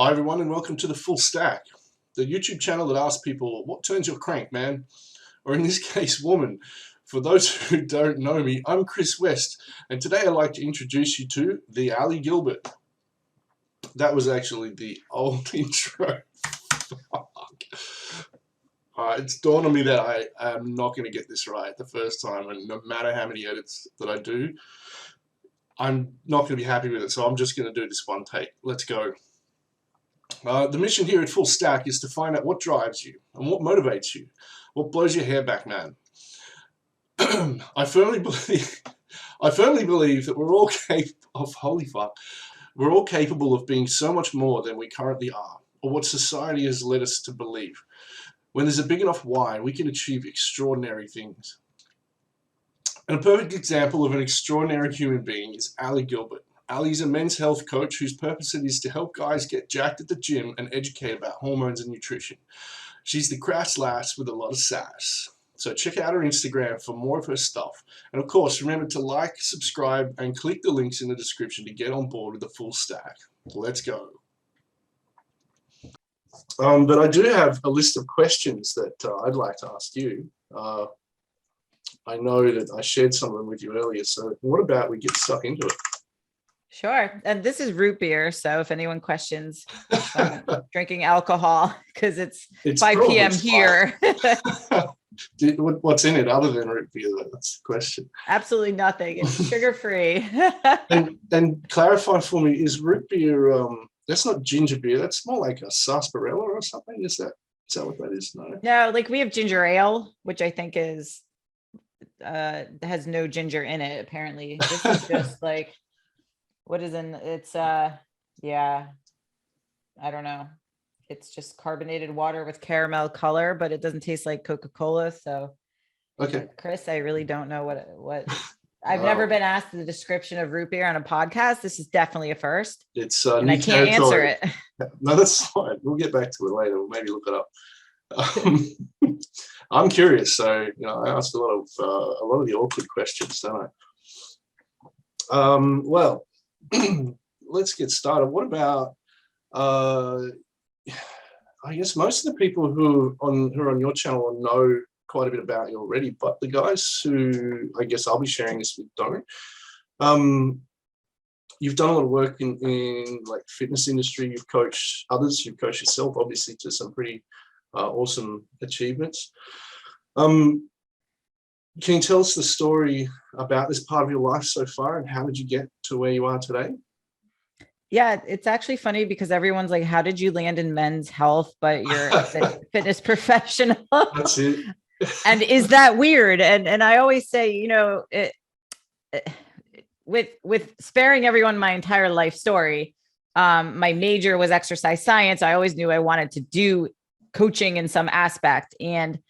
Hi everyone and welcome to The Full Stack, the YouTube channel that asks people, what turns your crank, man? Or in this case, woman. For those who don't know me, I'm Chris West, and today I'd like to introduce you to the Ali Gilbert. That was actually the old intro. It's dawned on me that I am not going to get this right the first time, and no matter how many edits that I do, I'm not going to be happy with it, so I'm just going to do this one take. Let's go. The mission here at Full Stack is to find out what drives you and what motivates you, what blows your hair back, man. I firmly believe that we're all capable of being so much more than we currently are, or what society has led us to believe. When there's a big enough why, we can achieve extraordinary things. And a perfect example of an extraordinary human being is Ali Gilbert. Ali's a men's health coach whose purpose it is to help guys get jacked at the gym and educate about hormones and nutrition. She's the crass lass with a lot of sass. So check out her Instagram for more of her stuff. And of course, remember to like, subscribe, and click the links in the description to get on board with the Full Stack. Let's go. But I do have a list of questions that I'd like to ask you. I know that I shared some of them with you earlier, so what about we get stuck into it? Sure. And this is root beer. So if anyone questions drinking alcohol, because it's 5 p.m. here. What's in it other than root beer? That's the question. Absolutely nothing. It's sugar-free. and clarify for me, is root beer, that's not ginger beer. That's more like a sarsaparilla or something. Is that what that is? No, like we have ginger ale, which I think is, has no ginger in it, apparently. This is just like, what is in it's yeah, I don't know, it's just carbonated water with caramel color, but it doesn't taste like Coca-Cola. So okay, Chris, I really don't know what I've never been asked the description of root beer on a podcast. This is definitely a first. It's and I can't answer it. No, that's fine, we'll get back to it later. We'll maybe look it up. I'm curious, so I ask a lot of the awkward questions, don't I? Well, let's get started. What about I guess most of the people who are on your channel know quite a bit about you already, but the guys who I guess I'll be sharing this with don't. You've done a lot of work in like fitness industry. You've coached others. You've coached yourself, obviously, to some pretty awesome achievements. Can you tell us the story about this part of your life so far, and how did you get to where you are today? Yeah, it's actually funny because everyone's like, how did you land in men's health, but you're a fitness professional? That's it. And is that weird? And I always say, with sparing everyone my entire life story, my major was exercise science. I always knew I wanted to do coaching in some aspect. And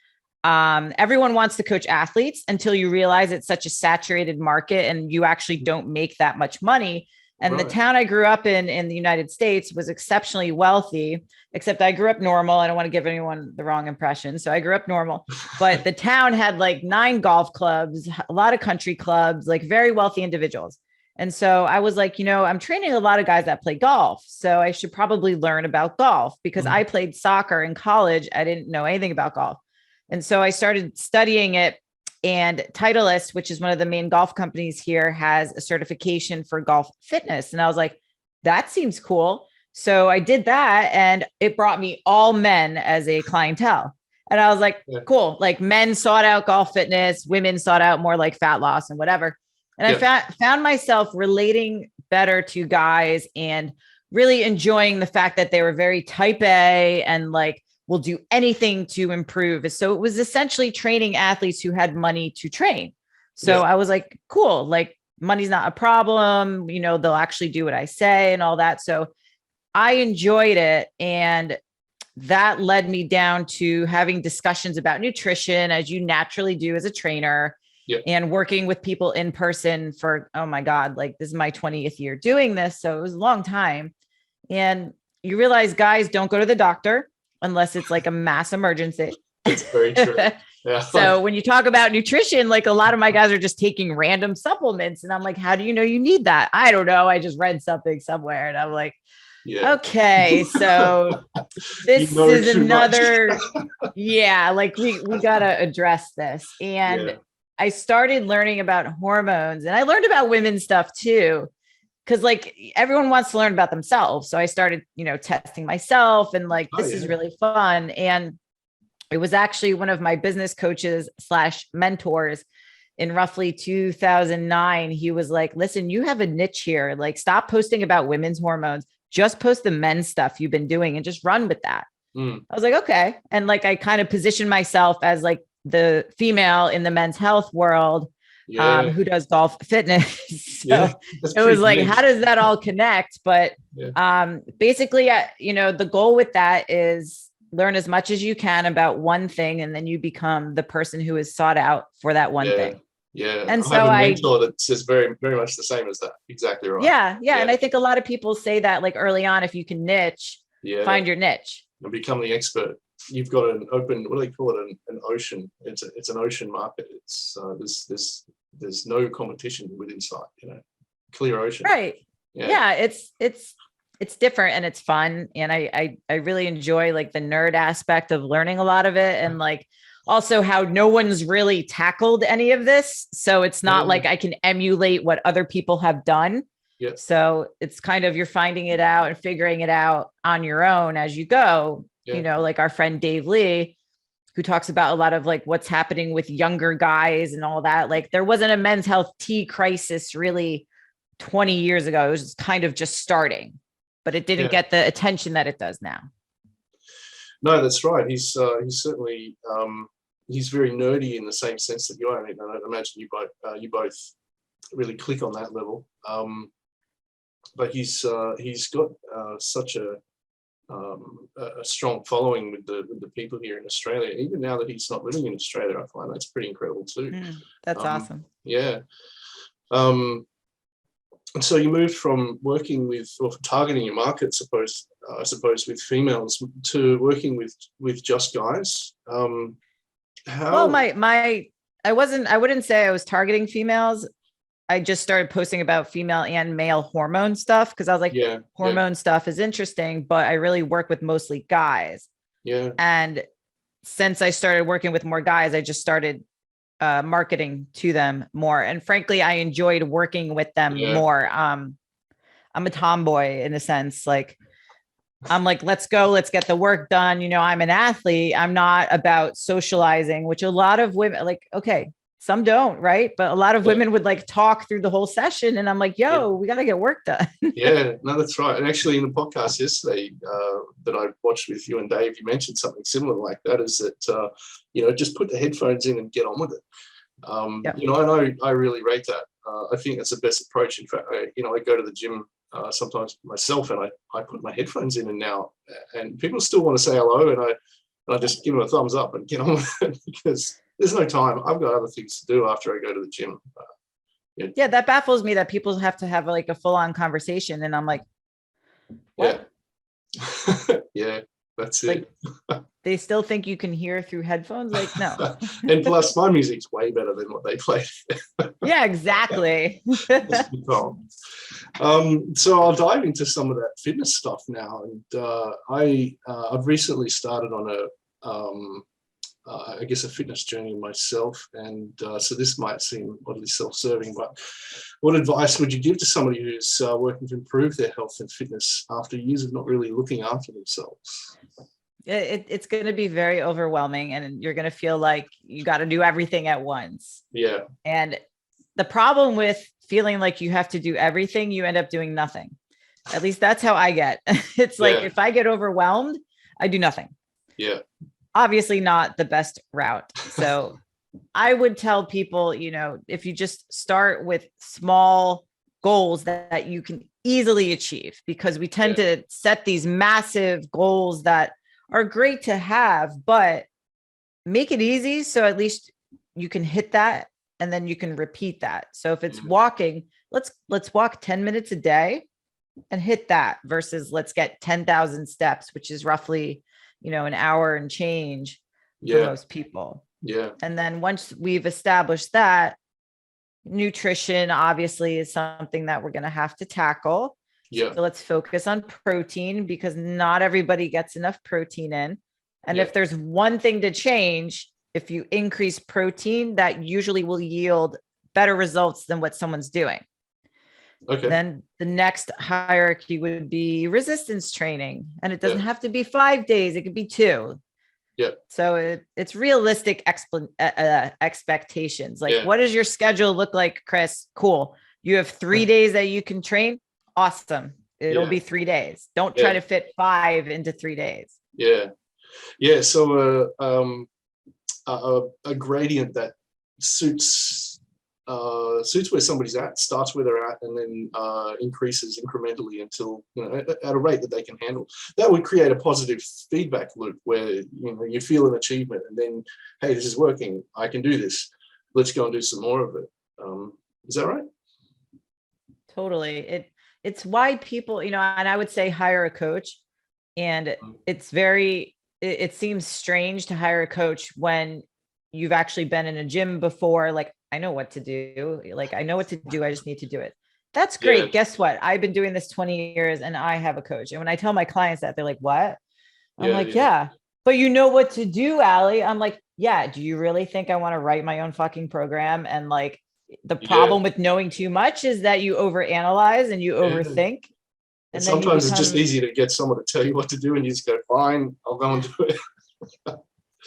everyone wants to coach athletes until you realize it's such a saturated market and you actually don't make that much money. And right. The town I grew up in the United States was exceptionally wealthy, except I grew up normal. I don't want to give anyone the wrong impression. So I grew up normal, but the town had like 9 golf clubs, a lot of country clubs, like very wealthy individuals. And so I was like, I'm training a lot of guys that play golf. So I should probably learn about golf because I played soccer in college. I didn't know anything about golf. And so I started studying it, and Titleist, which is one of the main golf companies here, has a certification for golf fitness. And I was like, that seems cool. So I did that, and it brought me all men as a clientele. And I was like, cool. Like men sought out golf fitness, women sought out more like fat loss and whatever. And I found myself relating better to guys and really enjoying the fact that they were very type A and like, will do anything to improve. So it was essentially training athletes who had money to train. So I was like, cool, like money's not a problem. They'll actually do what I say and all that. So I enjoyed it. And that led me down to having discussions about nutrition, as you naturally do as a trainer, and working with people in person for, oh my God, like this is my 20th year doing this. So it was a long time. And you realize guys don't go to the doctor unless it's like a mass emergency. It's very true. Yeah. So when you talk about nutrition, like a lot of my guys are just taking random supplements. And I'm like, how do you know you need that? I don't know. I just read something somewhere. And I'm like, Yeah. Okay, so this You know is too much. another, yeah, like we gotta address this. And Yeah. I started learning about hormones, and I learned about women's stuff too, because like everyone wants to learn about themselves. So I started, testing myself, and like Oh this is yeah. really fun. And it was actually one of my business coaches slash mentors in roughly 2009. He was like, listen, you have a niche here. Like, stop posting about women's hormones. Just post the men's stuff you've been doing and just run with that. Mm. I was like, okay. And like, I kind of positioned myself as like the female in the men's health world, Yeah. who does golf fitness. So Yeah. That's it was like, niche. how does that all connect? But basically, the goal with that is learn as much as you can about one thing, and then you become the person who is sought out for that one thing. Yeah. And I so have a mentor that says very, very much the same as that. Exactly right. yeah. And I think a lot of people say that like early on, if you can niche, find your niche and become the expert. You've got an open, what do they call it? An ocean. It's an ocean market. It's there's no competition with insight, clear ocean. Right. Yeah. It's different and it's fun. And I really enjoy like the nerd aspect of learning a lot of it. And like also how no one's really tackled any of this. So it's not like I can emulate what other people have done. Yeah. So it's kind of, you're finding it out and figuring it out on your own as you go, like our friend Dave Lee, who talks about a lot of like what's happening with younger guys and all that. Like there wasn't a men's health tea crisis really 20 years ago. It was kind of just starting, but it didn't get the attention that it does now. No, that's right. He's certainly he's very nerdy in the same sense that you are. I mean, I imagine you both really click on that level. But he's got such a strong following with the people here in Australia. Even now that he's not living in Australia, I find that's pretty incredible too. That's awesome. Yeah. And so you moved from working with, or targeting your market, I suppose, with females, to working with just guys. Well, I wouldn't say I was targeting females. I just started posting about female and male hormone stuff because I was like, hormone stuff is interesting, but I really work with mostly guys. Yeah. And since I started working with more guys, I just started marketing to them more. And frankly, I enjoyed working with them more. I'm a tomboy in a sense. Like, I'm like, let's go, let's get the work done. I'm an athlete. I'm not about socializing, which a lot of women like, okay, some don't, right? But a lot of women would like talk through the whole session. And I'm like, we got to get work done. Yeah, no, that's right. And actually in the podcast yesterday that I watched with you and Dave, you mentioned something similar like that, is that, just put the headphones in and get on with it. And I really rate that. I think that's the best approach. In fact, I go to the gym sometimes myself, and I put my headphones in, and people still want to say hello, and I just give them a thumbs up and get on with it, because there's no time. I've got other things to do after I go to the gym. That baffles me that people have to have like a full-on conversation, and I'm like, what? Yeah, that's it. Like, they still think you can hear through headphones? Like, no. And plus, my music's way better than what they play. Yeah, exactly. So I'll dive into some of that fitness stuff now, and I've recently started on I guess a fitness journey myself, and so this might seem oddly self-serving, but what advice would you give to somebody who's working to improve their health and fitness after years of not really looking after themselves? It's going to be very overwhelming, and you're going to feel like you got to do everything at once. Yeah. And the problem with feeling like you have to do everything, you end up doing nothing. At least that's how I get. It's like, if I get overwhelmed, I do nothing. Yeah. Obviously not the best route. So I would tell people, if you just start with small goals that you can easily achieve, because we tend to set these massive goals that are great to have, but make it easy. So at least you can hit that, and then you can repeat that. So if it's walking, let's walk 10 minutes a day and hit that, versus let's get 10,000 steps, which is roughly, an hour and change for most people. Yeah. And then once we've established that, nutrition obviously is something that we're going to have to tackle. Yeah. So let's focus on protein because not everybody gets enough protein in. And Yeah. if there's one thing to change, if you increase protein, that usually will yield better results than what someone's doing. Okay. Then the next hierarchy would be resistance training. And it doesn't Yeah. have to be 5 days, it could be 2. Yeah. So it's realistic expectations. Like, Yeah. what does your schedule look like, Chris? Cool. You have 3 days that you can train. Awesome. It'll Yeah. be 3 days. Don't Yeah. try to fit 5 into 3 days. Yeah. Yeah. So a gradient that suits where somebody's at, starts where they're at, and then increases incrementally until, you know, at a rate that they can handle. That would create a positive feedback loop where, you know, you feel an achievement, and then, hey, this is working. I can do this. Let's go and do some more of it. Is that right? Totally. It's why people, you know, and I would say hire a coach. And it seems strange to hire a coach when you've actually been in a gym before. Like, I know what to do. Like, I know what to do. I just need to do it. That's great. Yeah. Guess what? I've been doing this 20 years and I have a coach. And when I tell my clients that, they're like, what? I'm like, yeah, but you know what to do, Allie. I'm like, yeah. Do you really think I want to write my own fucking program? And like, the problem with knowing too much is that you overanalyze and you overthink. And sometimes it's just easy to get someone to tell you what to do, and you just go, fine, I'll go and do it.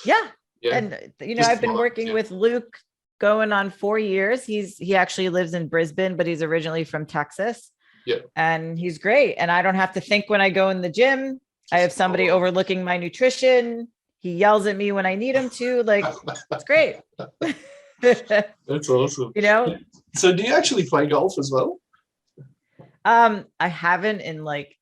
Yeah. And, you know, I've been working with Luke going on 4 years. He actually lives in Brisbane, but he's originally from Texas. Yeah. And he's great. And I don't have to think when I go in the gym. I have somebody overlooking my nutrition. He yells at me when I need him to. Like, it's great. That's awesome. You know? So do you actually play golf as well? I haven't in like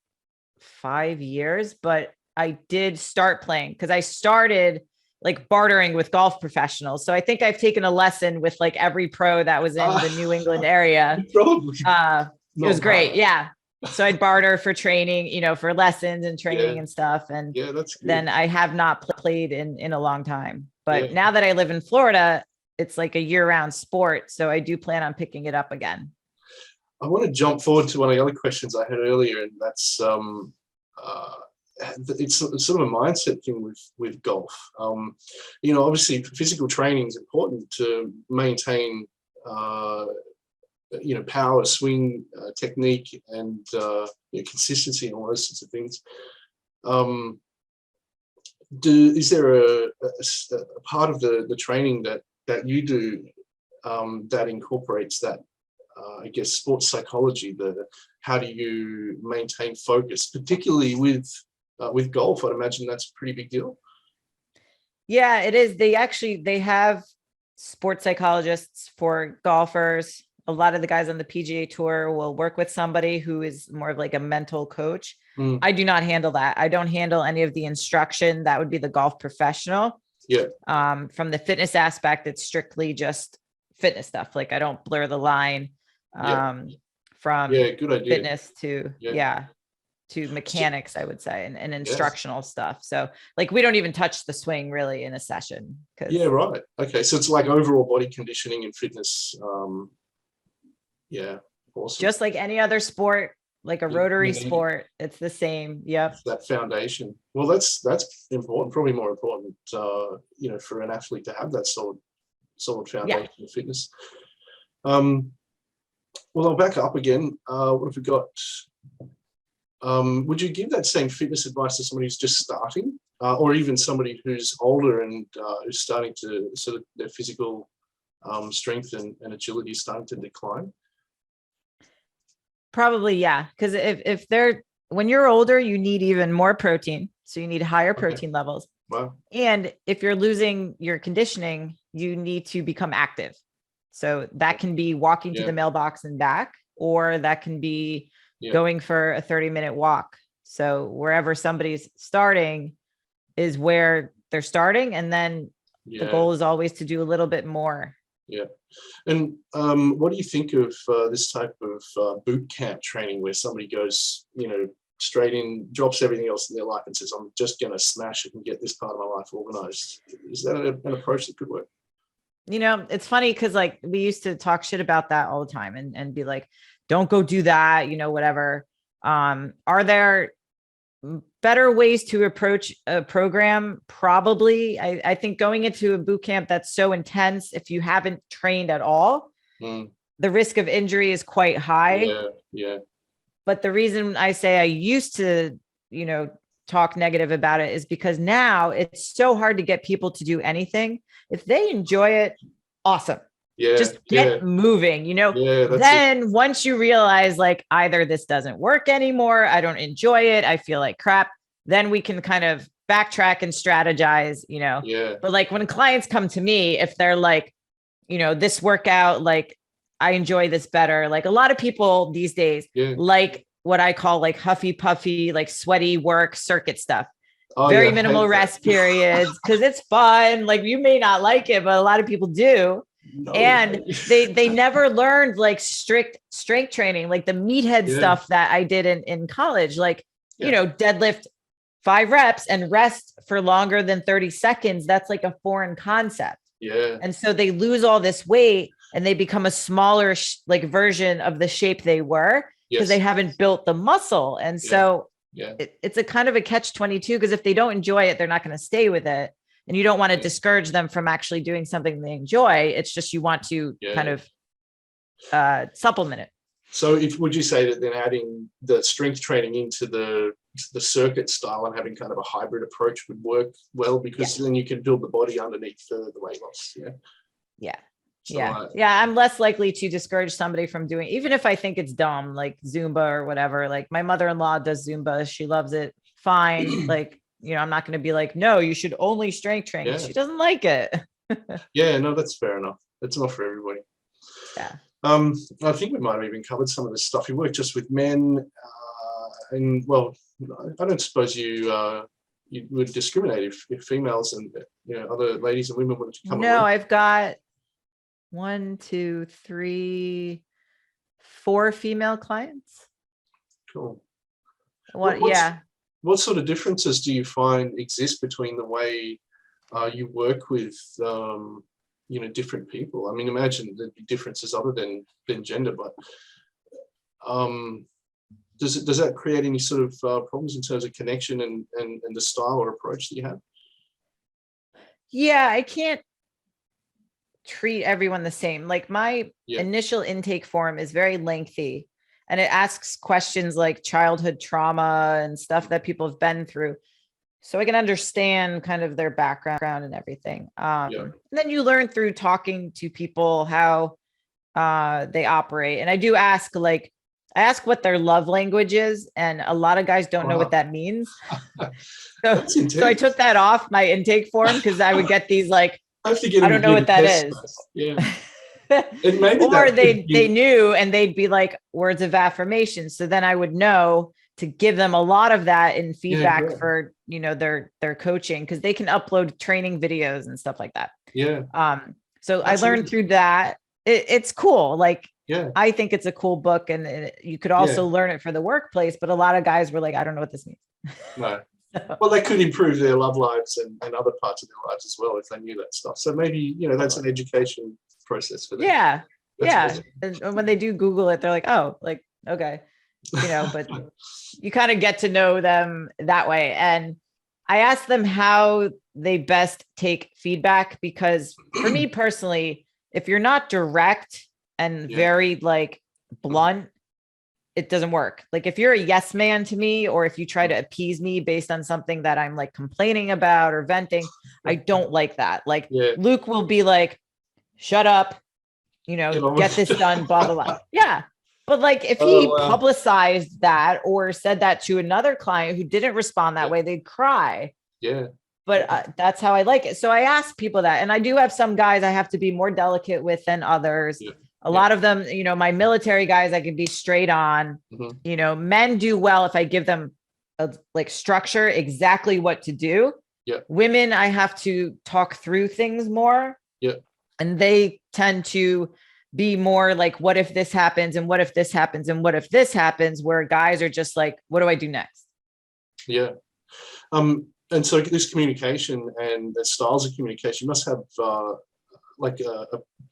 5 years, but I did start playing because I started like bartering with golf professionals. So I think I've taken a lesson with like every pro that was in the New England area. Probably. It was great. Yeah. So I'd barter for training, you know, for lessons and training and stuff. And that's good. Then I have not played in a long time. But now that I live in Florida, it's like a year-round sport. So I do plan on picking it up again. I want to jump forward to one of the other questions I had earlier, and that's it's sort of a mindset thing with golf. You know, obviously physical training is important to maintain, you know, power, swing, technique, and you know, consistency, and all those sorts of things. Is there a part of the training that you do that incorporates that? I guess sports psychology. How do you maintain focus, particularly with golf? I'd imagine that's a pretty big deal. Yeah, it is. They have sports psychologists for golfers. A lot of the guys on the PGA Tour will work with somebody who is more of like a mental coach. I do not handle that. I don't handle any of the instruction. That would be the golf professional. Yeah. From the fitness aspect, it's strictly just fitness stuff. Like I don't blur the line from good idea. fitness to to mechanics, I would say, and instructional stuff. So like we don't even touch the swing really in a session. Yeah, right. Okay. So it's like overall body conditioning and fitness. Yeah, awesome. Just like any other sport, like a rotary sport, it's the same. Yep. That foundation. Well, that's important, probably more important, you know, for an athlete to have that solid foundation of fitness. Well, I'll back up again. What have we got? Would you give that same fitness advice to somebody who's just starting, or even somebody who's older and who's starting to sort of their physical strength and agility is starting to decline? Probably, yeah. Because if when you're older, you need even more protein. So you need higher protein levels. Wow. And if you're losing your conditioning, you need to become active. So that can be walking to the mailbox and back, or that can be going for a 30-minute walk. So wherever somebody's starting is where they're starting. And then the goal is always to do a little bit more. Yeah. And what do you think of this type of boot camp training where somebody goes, you know, straight in, drops everything else in their life and says, I'm just going to smash it and get this part of my life organized? Is that an approach that could work? You know, it's funny because like we used to talk shit about that all the time and be like, don't go do that, you know, whatever. Are there better ways to approach a program? Probably. I think going into a boot camp that's so intense, if you haven't trained at all, the risk of injury is quite high. Yeah. But the reason I say I used to, talk negative about it is because now it's so hard to get people to do anything. If they enjoy it, awesome. Yeah. Just get moving, then once you realize like either this doesn't work anymore, I don't enjoy it, I feel like crap, then we can kind of backtrack and strategize, Yeah. But like when clients come to me, if they're like, this workout, like I enjoy this better. Like a lot of people these days, like what I call like huffy puffy, like sweaty work circuit stuff. Very minimal rest periods because it's fun. Like you may not like it, but a lot of people do. No, and they never learned like strict strength training, like the meathead stuff that I did in college, like, deadlift 5 reps and rest for longer than 30 seconds. That's like a foreign concept. Yeah. And so they lose all this weight and they become a smaller like version of the shape they were because they haven't built the muscle. And so it's a kind of a catch-22 because if they don't enjoy it, they're not going to stay with it. And you don't want to discourage them from actually doing something they enjoy. It's just you want to kind of supplement it. So would you say that then adding the strength training into the circuit style and having kind of a hybrid approach would work well because then you can build the body underneath the weight loss? I'm less likely to discourage somebody from doing, even if I think it's dumb, like Zumba or whatever. Like my mother-in-law does Zumba. She loves it. Fine. Like, I'm not going to be like, no, you should only strength train. Yeah. She doesn't like it. No, that's fair enough. It's not for everybody. Yeah. I think we might have even covered some of this stuff. You work just with men, and well, I don't suppose you would discriminate if females and other ladies and women wanted to come. No, I've got 1, 2, 3, 4 female clients. Cool. What sort of differences do you find exist between the way you work with different people? I mean, imagine there'd be differences other than gender, but does that create any sort of problems in terms of connection and the style or approach that you have? Yeah, I can't treat everyone the same. Like my initial intake form is very lengthy and it asks questions like childhood trauma and stuff that people have been through. So I can understand kind of their background and everything. And then you learn through talking to people how they operate. And I do ask, I ask what their love language is. And a lot of guys don't know what that means. So I took that off my intake form because I would get these I don't know what that is. Yeah. Or they knew and they'd be like words of affirmation. So then I would know to give them a lot of that in feedback for, their coaching, because they can upload training videos and stuff like that. Yeah. So I learned through that. It's cool. I think it's a cool book and you could also learn it for the workplace, but a lot of guys were like, I don't know what this means. No. Well, they could improve their love lives and other parts of their lives as well if they knew that stuff. So maybe, that's an education process for them. Yeah. Awesome. And when they do Google it, they're like, oh, okay. But you kind of get to know them that way. And I asked them how they best take feedback, because for me personally, if you're not direct and very blunt, it doesn't work. If you're a yes man to me, or if you try to appease me based on something that I'm complaining about or venting, I don't like that. Luke will be like, shut up, get this done, blah, blah, blah. Yeah. But if he publicized that or said that to another client who didn't respond that way, they'd cry. Yeah. But that's how I like it. So I ask people that, and I do have some guys I have to be more delicate with than others. Yeah. A lot of them, my military guys, I can be straight on. Mm-hmm. Men do well if I give them a structure, exactly what to do. Yeah. Women, I have to talk through things more. Yeah. And they tend to be more what if this happens, and what if this happens, and what if this happens, where guys are just what do I do next? Yeah. And so this communication and the styles of communication must have a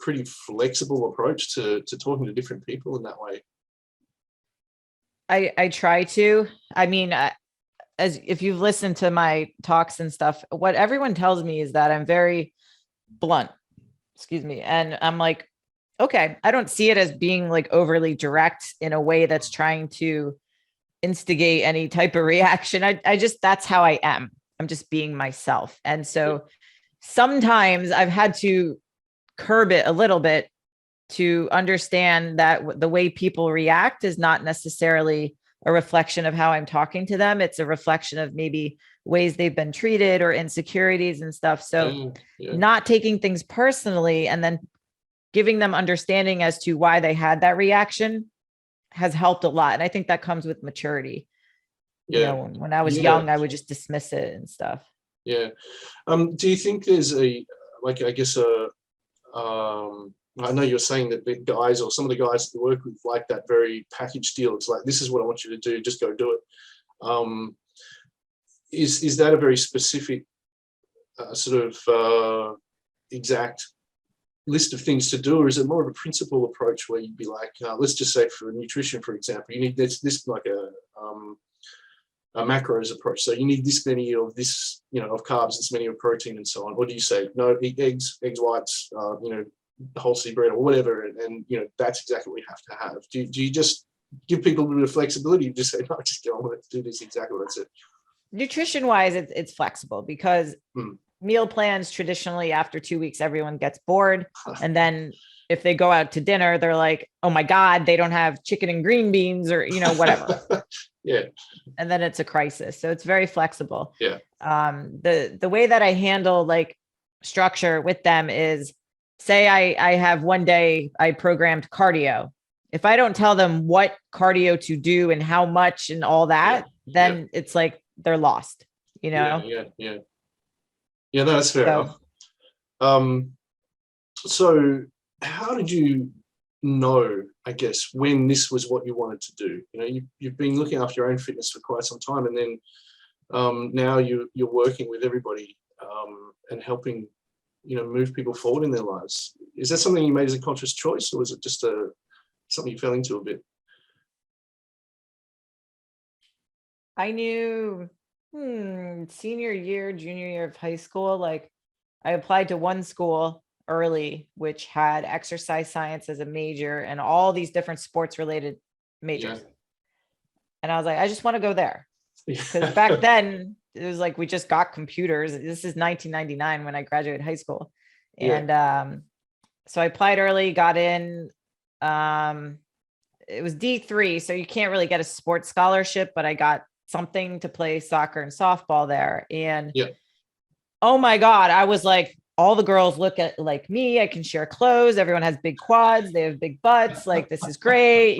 pretty flexible approach to talking to different people in that way. I try to. I mean, as if you've listened to my talks and stuff, what everyone tells me is that I'm very blunt. Excuse me. And I'm like, okay, I don't see it as being like overly direct in a way that's trying to instigate any type of reaction. I just, that's how I am. I'm just being myself. And so sometimes I've had to curb it a little bit to understand that the way people react is not necessarily a reflection of how I'm talking to them. It's a reflection of maybe ways they've been treated or insecurities and stuff. So not taking things personally and then giving them understanding as to why they had that reaction has helped a lot. And I think that comes with maturity. You know, when I was young, I would just dismiss it and stuff. Yeah. Do you think there's I know you're saying that the guys or some of the guys that you work with like that very package deal. It's like, this is what I want you to do. Just go do it. Is that a very specific exact list of things to do, or is it more of a principle approach where you'd be like, let's just say for nutrition, for example, you need this like a macros approach. So you need this many of this, of carbs, this many of protein and so on. Or do you say, no, eat eggs whites, whole seed bread or whatever, and that's exactly what you have to have? Do you just give people a bit of flexibility? You just say, no, just get on with it, do this exactly what I said. Nutrition wise, it's flexible because meal plans traditionally after 2 weeks, everyone gets bored. And then if they go out to dinner, they're like, oh my God, they don't have chicken and green beans or, whatever. Yeah. And then it's a crisis. So it's very flexible. Yeah. The way that I handle like structure with them is, say I have one day I programmed cardio. If I don't tell them what cardio to do and how much and all that, then it's like they're lost, Yeah, no, that's fair enough. So how did you know, I guess, when this was what you wanted to do? You've been looking after your own fitness for quite some time, and then now you're working with everybody and helping move people forward in their lives. Is that something you made as a conscious choice, or was it just something you fell into a bit? I knew senior year, junior year of high school, like I applied to one school early, which had exercise science as a major and all these different sports related majors. And I was like, I just want to go there. Because back then it was like, we just got computers. This is 1999 when I graduated high school. And so I applied early, got in. It was D3, so you can't really get a sports scholarship, but I got something to play soccer and softball there. And oh my God, I was like, all the girls look at like me. I can share clothes. Everyone has big quads. They have big butts. Like, this is great,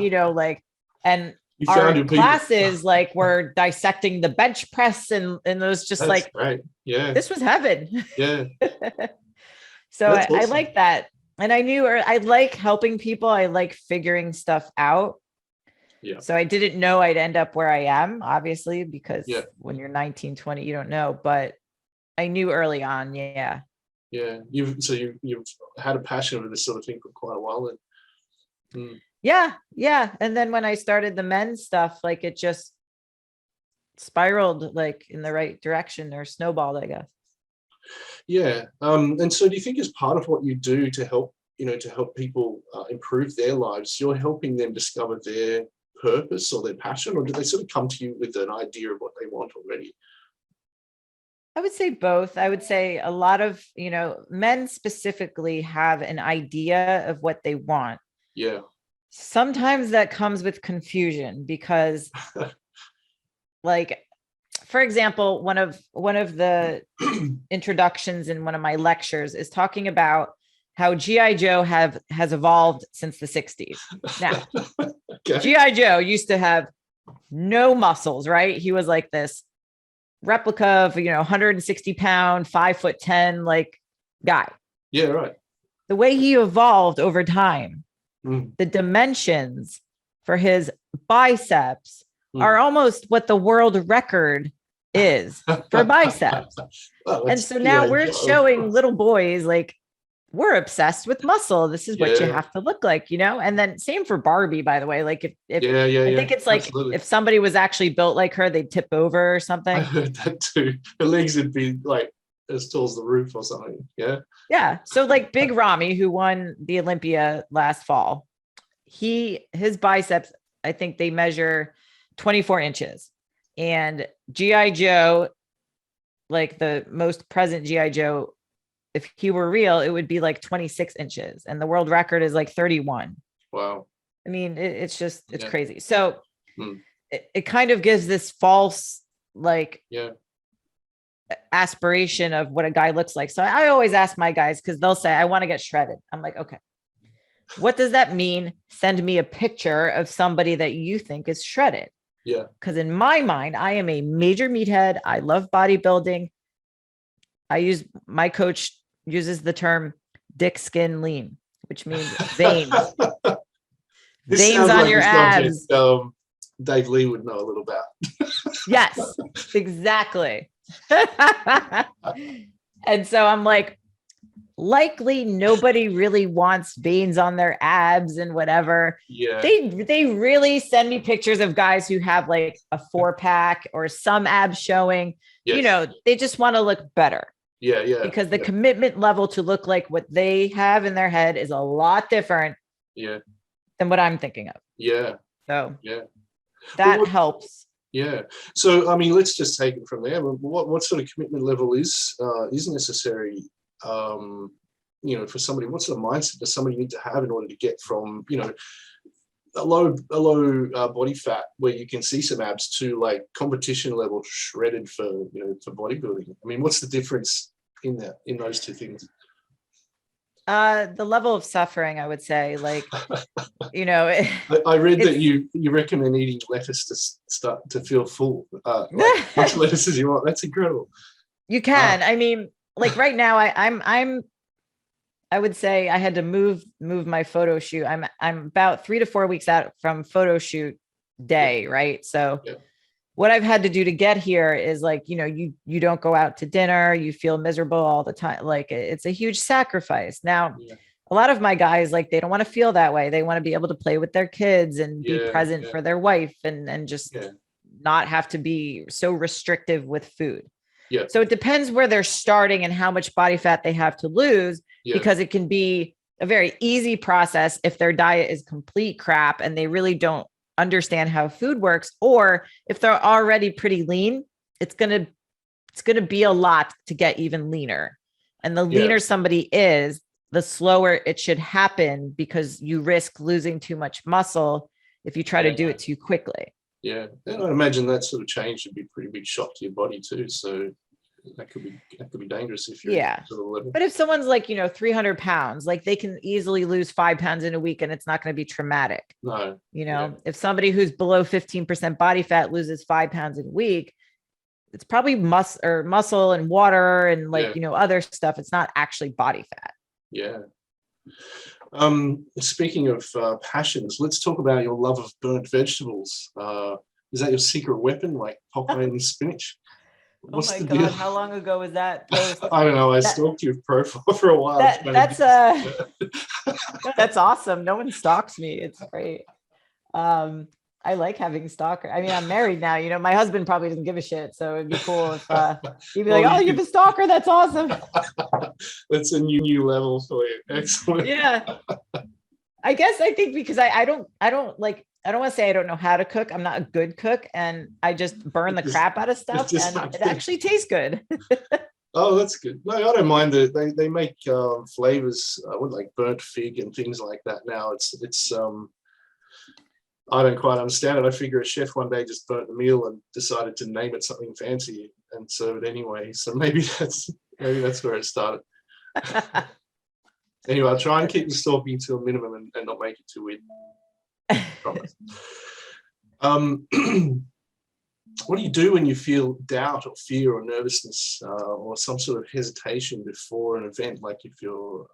and our classes like were dissecting the bench press and those just that's like, right. Yeah, this was heaven. Yeah. So I like that. And I knew, or I like helping people. I like figuring stuff out. Yeah. So I didn't know I'd end up where I am, obviously, because when you're 19, 20, you don't know, but I knew early on. Yeah. Yeah. You've had a passion for this sort of thing for quite a while then. Yeah. Yeah. And then when I started the men's stuff, like it just spiraled like in the right direction, or snowballed, I guess. Yeah. And so do you think as part of what you do to help, to help people improve their lives, you're helping them discover their purpose or their passion, or do they sort of come to you with an idea of what they want already? I would say both. I would say a lot of, men specifically have an idea of what they want. Yeah. Sometimes that comes with confusion because like, for example, one of the introductions in one of my lectures is talking about how G.I. Joe has evolved since the 60s. Now, G.I. Joe used to have no muscles, right? He was like this replica of, 160 pound, 5'10" like guy. Yeah, right. The way he evolved over time, the dimensions for his biceps are almost what the world record is for biceps. And so now we're showing little boys like we're obsessed with muscle. This is what you Yeah. have to look like, and then same for Barbie, by the way. Like if Yeah, I think it's like absolutely. if somebody was actually built like her, they'd tip over or I something. heard that too. Her legs would be like as tall as the roof or something. Yeah. Yeah. So like Big Ramy, who won the Olympia last fall, his biceps, I think they measure 24 inches. And G.I. Joe, like the most present G.I. Joe, if he were real, it would be like 26 inches. And the world record is like 31. Wow. I mean, it's Yeah. crazy. So Hmm. it kind of gives this false like Yeah. aspiration of what a guy looks like. So I always ask my guys, because they'll say, I want to get shredded. I'm like, okay, what does that mean? Send me a picture of somebody that you think is shredded. Yeah. Because in my mind, I am a major meathead. I love bodybuilding. My coach uses the term dick skin lean, which means veins. This Veins sounds on like your the subject, abs. Dave Lee would know a little about. Yes, exactly. And so I'm like, likely nobody really wants veins on their abs and whatever. Yeah. They really send me pictures of guys who have like a 4-pack or some abs showing. Yes. They just want to look better. Yeah. Yeah. Because the commitment level to look like what they have in their head is a lot different than what I'm thinking of. Yeah. So yeah. That helps. Yeah. So, I mean, let's just take it from there. What sort of commitment level is necessary, for somebody? What sort of mindset does somebody need to have in order to get from, a low body fat where you can see some abs to like competition level shredded for bodybuilding? I mean, what's the difference in those two things? The level of suffering, I would say, like, I read that you recommend eating lettuce to start to feel full. Like much lettuce as you want. That's incredible. You can. I mean, like right now, I would say I had to move my photo shoot. I'm about 3 to 4 weeks out from photo shoot day, right? So what I've had to do to get here is like, you don't go out to dinner, you feel miserable all the time. Like it's a huge sacrifice. Now, a lot of my guys, like, they don't want to feel that way. They want to be able to play with their kids and be present for their wife and just not have to be so restrictive with food. Yeah. So it depends where they're starting and how much body fat they have to lose, because it can be a very easy process if their diet is complete crap and they really don't understand how food works, or if they're already pretty lean, it's going to be a lot to get even leaner. And the leaner somebody is, the slower it should happen, because you risk losing too much muscle if you try to do it too quickly. Yeah. And I imagine that sort of change should be a pretty big shock to your body too. So that could be dangerous if you're sort of level. But if someone's like, 300 pounds, like they can easily lose 5 pounds in a week and it's not going to be traumatic. No. If somebody who's below 15% body fat loses 5 pounds in a week, it's probably muscle and water and other stuff. It's not actually body fat. Yeah. Speaking of passions, let's talk about your love of burnt vegetables. Is that your secret weapon, like Popeye and spinach? What's oh my the God, deal? how long ago was that post? I don't know. I stalked your profile for a while. That's awesome. No one stalks me. It's great. I like having stalker. I mean, I'm married now. My husband probably doesn't give a shit, so it'd be cool if he'd be like, "Oh, you have a stalker? That's awesome." That's a new level for you. Excellent. Yeah. I think because I don't want to say I don't know how to cook. I'm not a good cook, and I just burn the crap out of stuff, and it actually tastes good. Oh, that's good. No, I don't mind that they make flavors like burnt fig and things like that now. It's I don't quite understand it. I figure a chef one day just burnt the meal and decided to name it something fancy and serve it anyway. So maybe that's where it started. Anyway, I'll try and keep the stalking to a minimum and not make it too weird. Promise. What do you do when you feel doubt or fear or nervousness or some sort of hesitation before an event, like if you're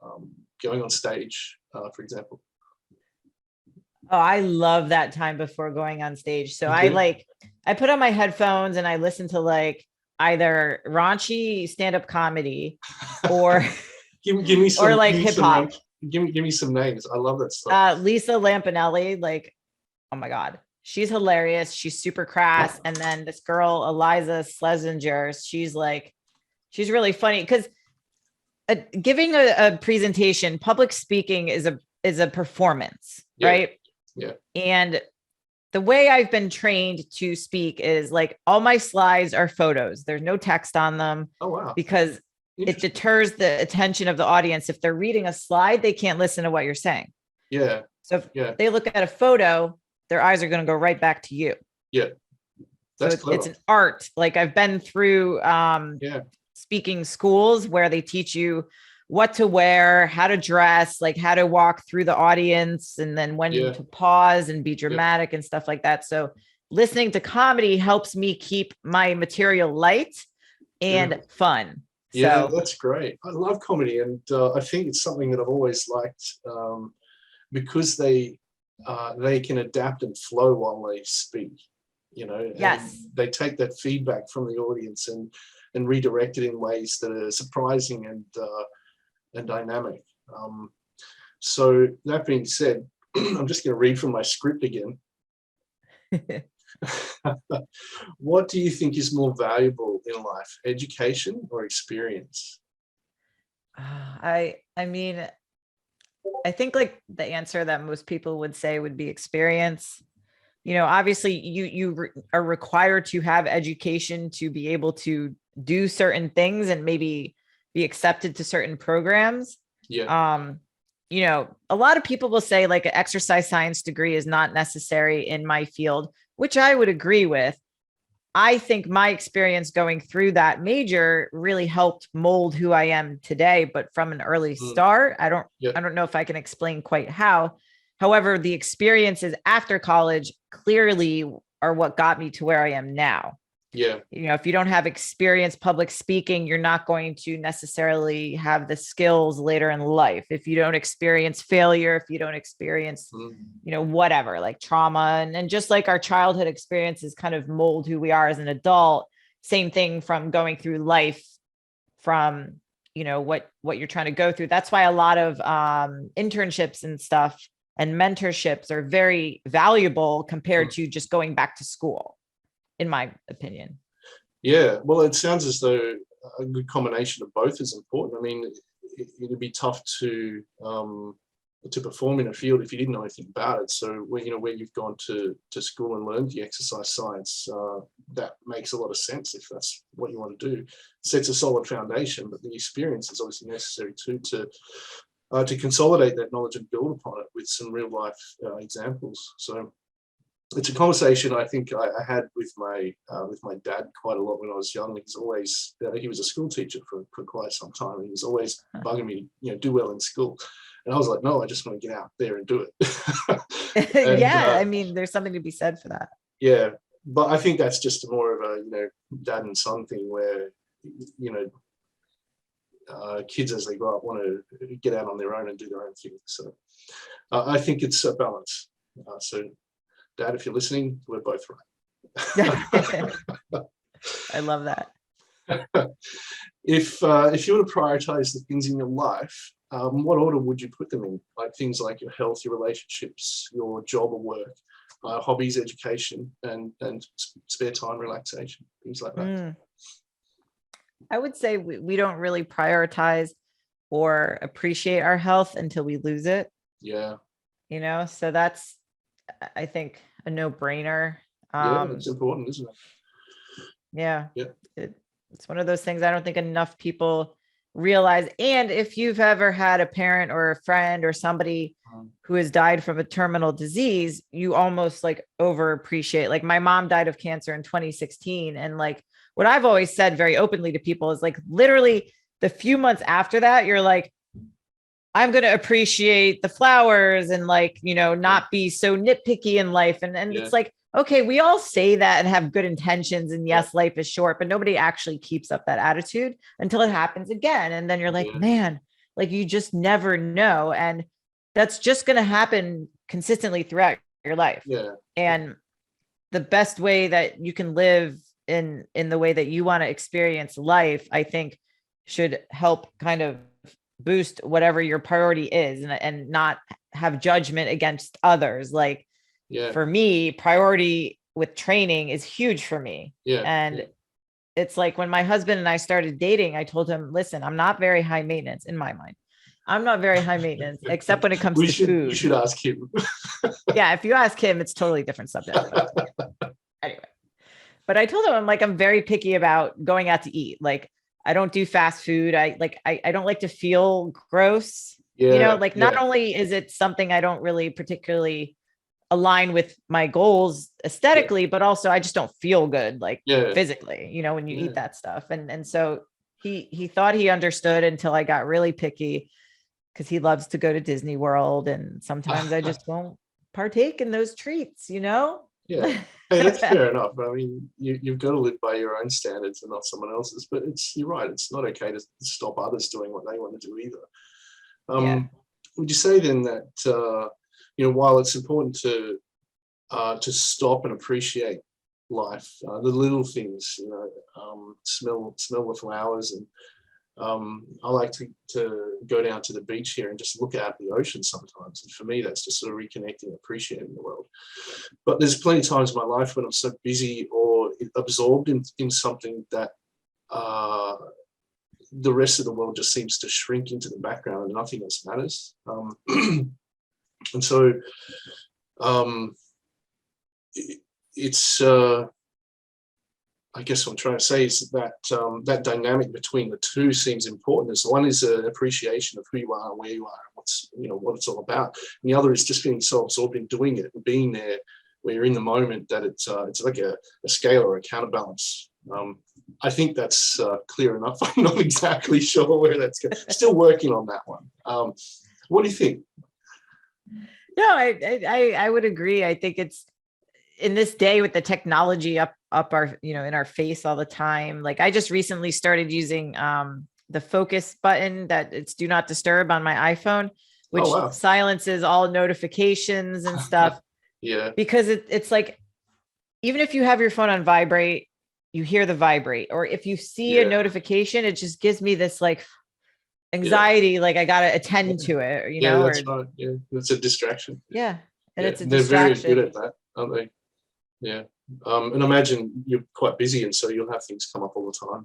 going on stage, for example? Oh, I love that time before going on stage. So I put on my headphones and I listen to like either raunchy stand-up comedy or Give me some, or like give me hip some hop. names. Give me some names. I love that stuff. Lisa Lampanelli, like, oh my God, she's hilarious. She's super crass. And then this girl, Eliza Schlesinger, she's really funny because giving a presentation, public speaking is a performance, Yeah. right? Yeah. And the way I've been trained to speak is like all my slides are photos. There's no text on them. Oh, wow. Because it deters the attention of the audience. If they're reading a slide, they can't listen to what you're saying. Yeah. So if they look at a photo, their eyes are going to go right back to you. Yeah. That's so it's an art. Like I've been through speaking schools where they teach you what to wear, how to dress, like how to walk through the audience, and then when to pause and be dramatic and stuff like that. So listening to comedy helps me keep my material light and fun. Yeah, that's great. I love comedy, and I think it's something that I've always liked because they can adapt and flow while they speak. You know, yes, they take that feedback from the audience and redirect it in ways that are surprising and dynamic. So that being said, I'm just going to read from my script again. What do you think is more valuable in life, education or experience? I mean, I think like the answer that most people would say would be experience. You know, obviously you are required to have education to be able to do certain things and maybe be accepted to certain programs. Yeah. You know, a lot of people will say like an exercise science degree is not necessary in my field, which I would agree with. I think my experience going through that major really helped mold who I am today, but from an early start. I don't know if I can explain quite how. However, the experiences after college clearly are what got me to where I am now. Yeah. You know, if you don't have experience public speaking, you're not going to necessarily have the skills later in life. If you don't experience failure, if you don't experience, you know, whatever, like trauma and just like our childhood experiences kind of mold who we are as an adult. Same thing from going through life from, you know, what you're trying to go through. That's why a lot of internships and stuff and mentorships are very valuable compared to just going back to school, in my opinion. Yeah, well, it sounds as though a good combination of both is important. I mean, it'd be tough to perform in a field if you didn't know anything about it. So where you've gone to school and learned the exercise science, that makes a lot of sense if that's what you want to do. It sets a solid foundation, but the experience is obviously necessary too to consolidate that knowledge and build upon it with some real life examples. So it's a conversation I think I had with my dad quite a lot when I was young. He was a school teacher for quite some time. He was always bugging me, do well in school. And I was like, no, I just want to get out there and do it. And, yeah, I mean, there's something to be said for that. Yeah, but I think that's just more of a dad and son thing where kids as they grow up want to get out on their own and do their own thing. So I think it's a balance. So Dad, if you're listening, we're both right. I love that. If you were to prioritize the things in your life, what order would you put them in? Like things like your health, your relationships, your job or work, hobbies, education, and spare time, relaxation, things like that. I would say we don't really prioritize or appreciate our health until we lose it. Yeah. So that's, I think, a no-brainer. Yeah, it's important, isn't it? Yeah. It's one of those things I don't think enough people realize. And if you've ever had a parent or a friend or somebody who has died from a terminal disease, you almost like over appreciate. Like my mom died of cancer in 2016. And like what I've always said very openly to people is like literally the few months after that, you're like, I'm going to appreciate the flowers and like, not be so nitpicky in life. And it's like, okay, we all say that and have good intentions. And yes, life is short, but nobody actually keeps up that attitude until it happens again. And then you're like, man, like you just never know. And that's just going to happen consistently throughout your life. Yeah. And the best way that you can live in the way that you want to experience life, I think should help kind of boost whatever your priority is, and not have judgment against others. Like for me, priority with training is huge for me. And it's like when my husband and I started dating, I told him, listen, I'm not very high maintenance in my mind. I'm not very high maintenance, except when it comes to food. We should ask him. Yeah, if you ask him, it's totally different subject. But anyway, but I told him, I'm like, I'm very picky about going out to eat. Like, I don't do fast food. I don't like to feel gross. Like not only is it something I don't really particularly align with my goals aesthetically, but also I just don't feel good, like physically, when you eat that stuff. And so he thought he understood until I got really picky, because he loves to go to Disney World, and sometimes I just won't partake in those treats, Yeah. Hey, that's fair enough. I mean, you've got to live by your own standards and not someone else's, but you're right. It's not okay to stop others doing what they want to do either. Would you say then that, while it's important to stop and appreciate life, the little things, smell the flowers, and I like to go down to the beach here and just look out the ocean sometimes. And for me, that's just sort of reconnecting, appreciating the world. But there's plenty of times in my life when I'm so busy or absorbed in something that the rest of the world just seems to shrink into the background and nothing else matters. And so it's I guess what I'm trying to say is that that dynamic between the two seems important. So one is an appreciation of who you are and where you are, and what it's all about. And the other is just getting so absorbed in doing it and being there where you're in the moment that it's like a scale or a counterbalance. I think that's clear enough. I'm not exactly sure where that's going. Still working on that one. What do you think? No, I would agree. I think it's, in this day with the technology up our, in our face all the time. Like I just recently started using the focus button that it's do not disturb on my iPhone, which silences all notifications and stuff. Because it's like, even if you have your phone on vibrate, you hear the vibrate, or if you see a notification, it just gives me this like anxiety, like I got to attend to it, that's right. Yeah, it's a distraction. And it's a distraction. They're very good at that, aren't they? Yeah. And imagine you're quite busy, and so you'll have things come up all the time.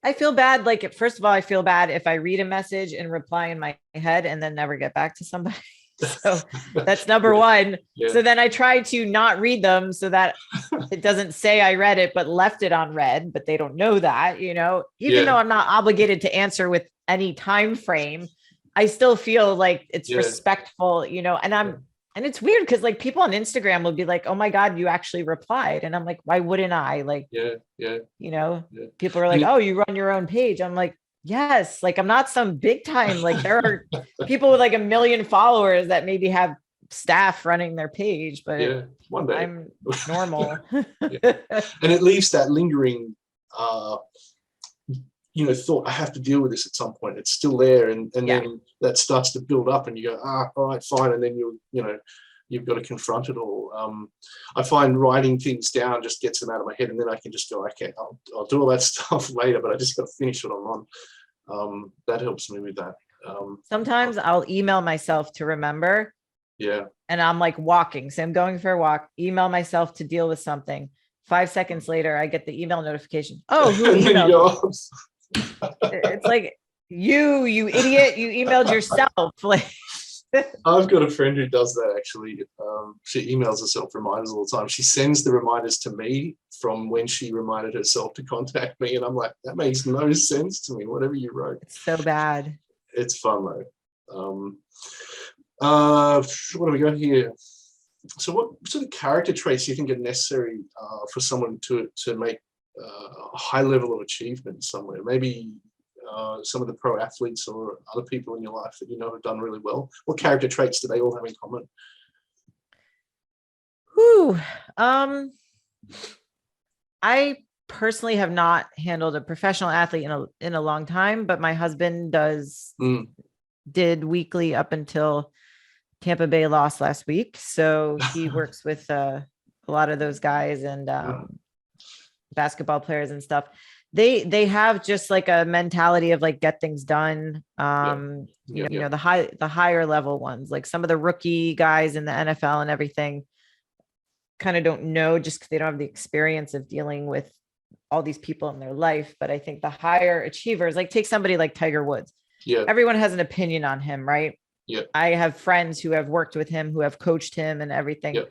I feel bad. Like, first of all, I feel bad if I read a message and reply in my head and then never get back to somebody. So that's number one. So then I try to not read them so that it doesn't say I read it, but left it on read, but they don't know that, even though I'm not obligated to answer with any time frame, I still feel like it's respectful, and it's weird because like people on Instagram will be like, oh my God, you actually replied. And I'm like, why wouldn't I? Like, people are like, oh, you run your own page. I'm like, yes, like I'm not some big time. Like there are people with like 1 million followers that maybe have staff running their page, but one day I'm normal. And it leaves that lingering, thought, I have to deal with this at some point. It's still there, and then that starts to build up, and you go, all right, fine, and then you've got to confront it all. I find writing things down just gets them out of my head, and then I can just go, okay, I'll do all that stuff later, but I just got to finish what I'm on. That helps me with that. Sometimes I'll email myself to remember. And I'm like walking, so I'm going for a walk, email myself to deal with something. 5 seconds later, I get the email notification. Oh, who emailed? It's like, you idiot, you emailed yourself. Like, I've got a friend who does that actually. She emails herself reminders all the time. She sends the reminders to me from when she reminded herself to contact me, and I'm like, that makes no sense to me, whatever you wrote. It's so bad. It's fun though. What do we got here? So what sort of character traits do you think are necessary for someone to make a high level of achievement somewhere? Maybe some of the pro athletes or other people in your life that have done really well. What character traits do they all have in common? I personally have not handled a professional athlete in a long time, but my husband did weekly up until Tampa Bay lost last week. So he works with a lot of those guys and basketball players and stuff. they have just like a mentality of like get things done. The higher level ones, like some of the rookie guys in the NFL and everything kind of don't know just because they don't have the experience of dealing with all these people in their life. But I think the higher achievers, like take somebody like Tiger Woods. Yeah. Everyone has an opinion on him, right? Yeah. I have friends who have worked with him, who have coached him and everything. Yeah.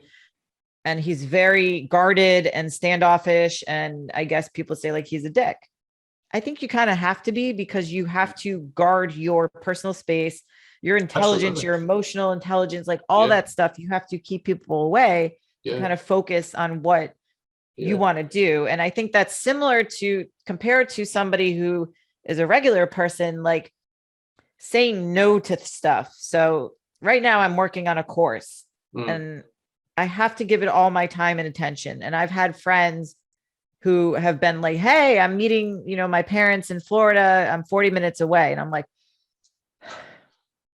And he's very guarded and standoffish. And I guess people say like he's a dick. I think you kind of have to be, because you have to guard your personal space, your intelligence, Absolutely. your emotional intelligence, like all that stuff. You have to keep people away to kind of focus on what you want to do. And I think that's similar to compared to somebody who is a regular person, like saying no to stuff. So right now I'm working on a course and I have to give it all my time and attention. And I've had friends who have been like, hey, I'm meeting, my parents in Florida. I'm 40 minutes away. And I'm like,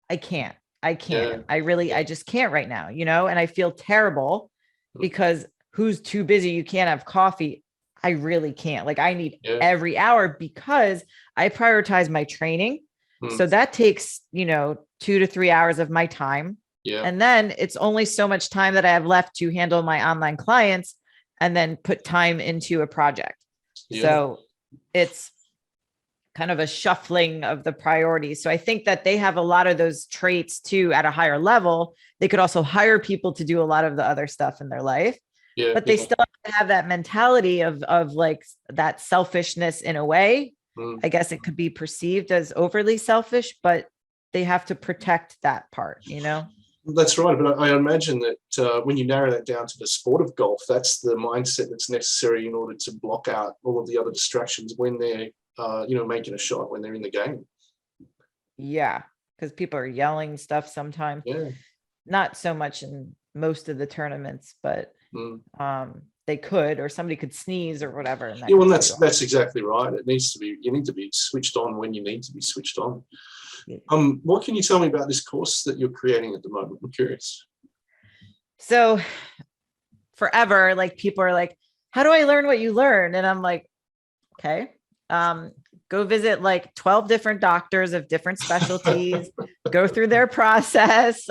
I can't. Yeah. I just can't right now, and I feel terrible because who's too busy? You can't have coffee. I really can't. Like I need every hour because I prioritize my training. So that takes, 2 to 3 hours of my time. Yeah. And then it's only so much time that I have left to handle my online clients and then put time into a project. Yeah. So it's kind of a shuffling of the priorities. So I think that they have a lot of those traits too at a higher level. They could also hire people to do a lot of the other stuff in their life. Yeah, but they still have that mentality of like that selfishness in a way. I guess it could be perceived as overly selfish, but they have to protect that part, That's right. But I imagine that when you narrow that down to the sport of golf, that's the mindset that's necessary in order to block out all of the other distractions when they're, making a shot, when they're in the game. Yeah, because people are yelling stuff sometimes. Yeah. Not so much in most of the tournaments, but they could, or somebody could sneeze or whatever. And that's exactly right. You need to be switched on when you need to be switched on. What can you tell me about this course that you're creating at the moment? I'm curious. So forever, like people are like, how do I learn what you learn? And I'm like, okay, go visit like 12 different doctors of different specialties, go through their process.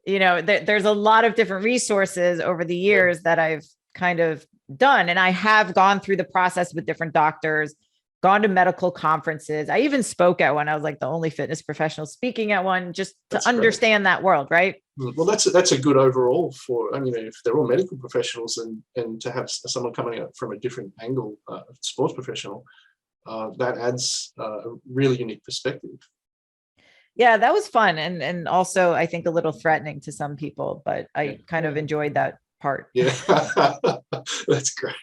There's a lot of different resources over the years that I've kind of done. And I have gone through the process with different doctors, gone to medical conferences. I even spoke at one. I was like the only fitness professional speaking at one, just to understand that world. Right. Well, that's a good overall for, if they're all medical professionals and to have someone coming out from a different angle, sports professional, that adds a really unique perspective. Yeah, that was fun. And also I think a little threatening to some people, but I kind of enjoyed that part. Yeah, that's great.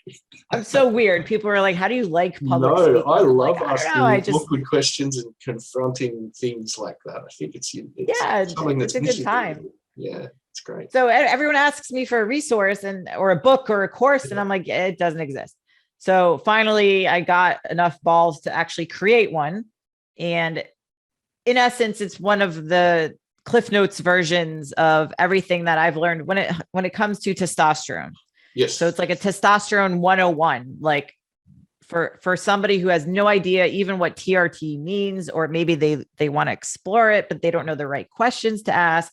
I'm so weird. People are like, how do you like public speaking? I love asking awkward questions and confronting things like that. I think it's something that's a good time. Yeah, it's great. So everyone asks me for a resource or a book or a course, and I'm like, it doesn't exist. So finally I got enough balls to actually create one. And in essence, it's one of the Cliff Notes versions of everything that I've learned when it comes to testosterone. Yes. So it's like a testosterone 101, like for somebody who has no idea even what TRT means, or maybe they want to explore it, but they don't know the right questions to ask.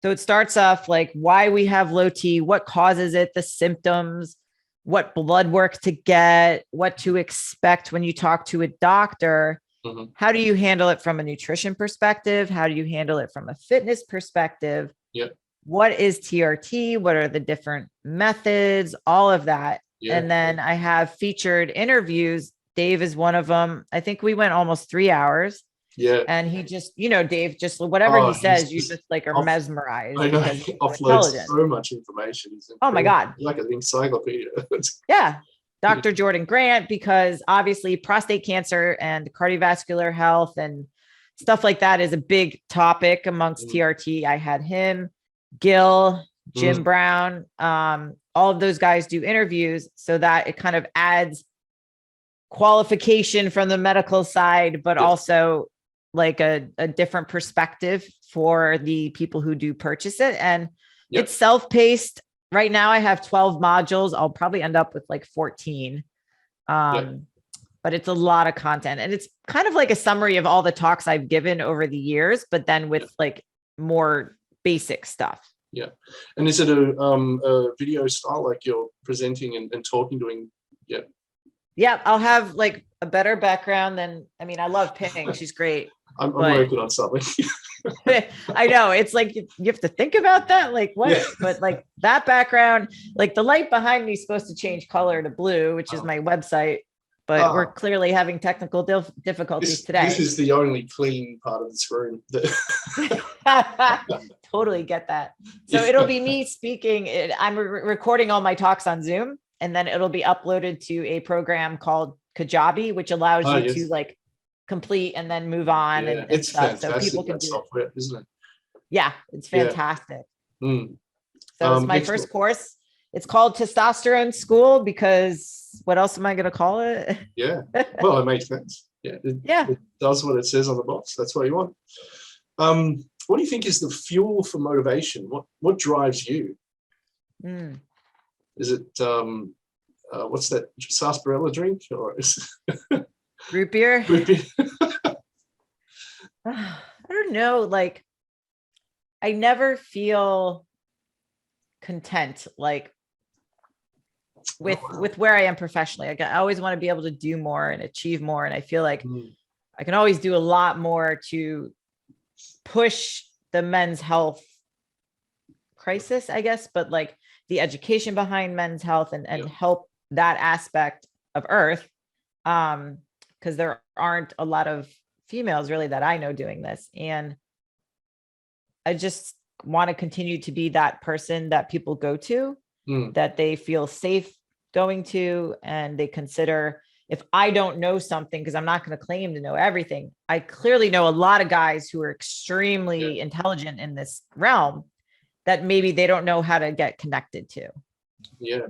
So it starts off like why we have low T, what causes it, the symptoms, what blood work to get, what to expect when you talk to a doctor. How do you handle it from a nutrition perspective? How do you handle it from a fitness perspective? Yep. What is TRT? What are the different methods? All of that. Yeah. And then I have featured interviews. Dave is one of them. I think we went almost 3 hours. Yeah. And he just, Dave, just whatever he says, you just like are mesmerized. I know. He offloads so much information. Oh my God. Like an encyclopedia. Yeah. Dr. Jordan Grant, because obviously prostate cancer and cardiovascular health and stuff like that is a big topic amongst TRT. I had him, Gil, Jim Brown, all of those guys do interviews so that it kind of adds qualification from the medical side, but also like a different perspective for the people who do purchase it. And it's self-paced. Right now I have 12 modules. I'll probably end up with like 14. but it's a lot of content, and it's kind of like a summary of all the talks I've given over the years, but then with like more basic stuff. Yeah. And is it a video style, like you're presenting and talking, doing? Yeah. Yeah, I'll have like a better background than, I mean, I love Ping. She's great. I'm working on something. I know, it's like you have to think about that, like what? Yeah. But like that background, like the light behind me is supposed to change color to blue, which is my website, but we're clearly having technical difficulties today. This is the only clean part of the screen. Totally get that. So it'll be me speaking. I'm recording all my talks on Zoom, and then it'll be uploaded to a program called Kajabi, which allows you to like complete and then move on. Yeah, and it's stuff. fantastic. So people can that do software, it. Isn't it? Yeah, it's fantastic. Yeah. Mm. So it's my first course. It's called Testosterone School because what else am I going to call it? Yeah. Well, it makes sense. Yeah. It does what it says on the box. That's what you want. What do you think is the fuel for motivation? What drives you? Mm. Is it what's that sarsaparilla drink, or is root beer? Root beer? I don't know. Like, I never feel content, like with where I am professionally. Like, I always want to be able to do more and achieve more, and I feel like I can always do a lot more to push the men's health crisis, I guess, but like the education behind men's health and help that aspect of Earth. Because there aren't a lot of females really that I know doing this. And I just want to continue to be that person that people go to, that they feel safe going to, and they consider, if I don't know something, because I'm not going to claim to know everything, I clearly know a lot of guys who are extremely intelligent in this realm that maybe they don't know how to get connected to. Yeah.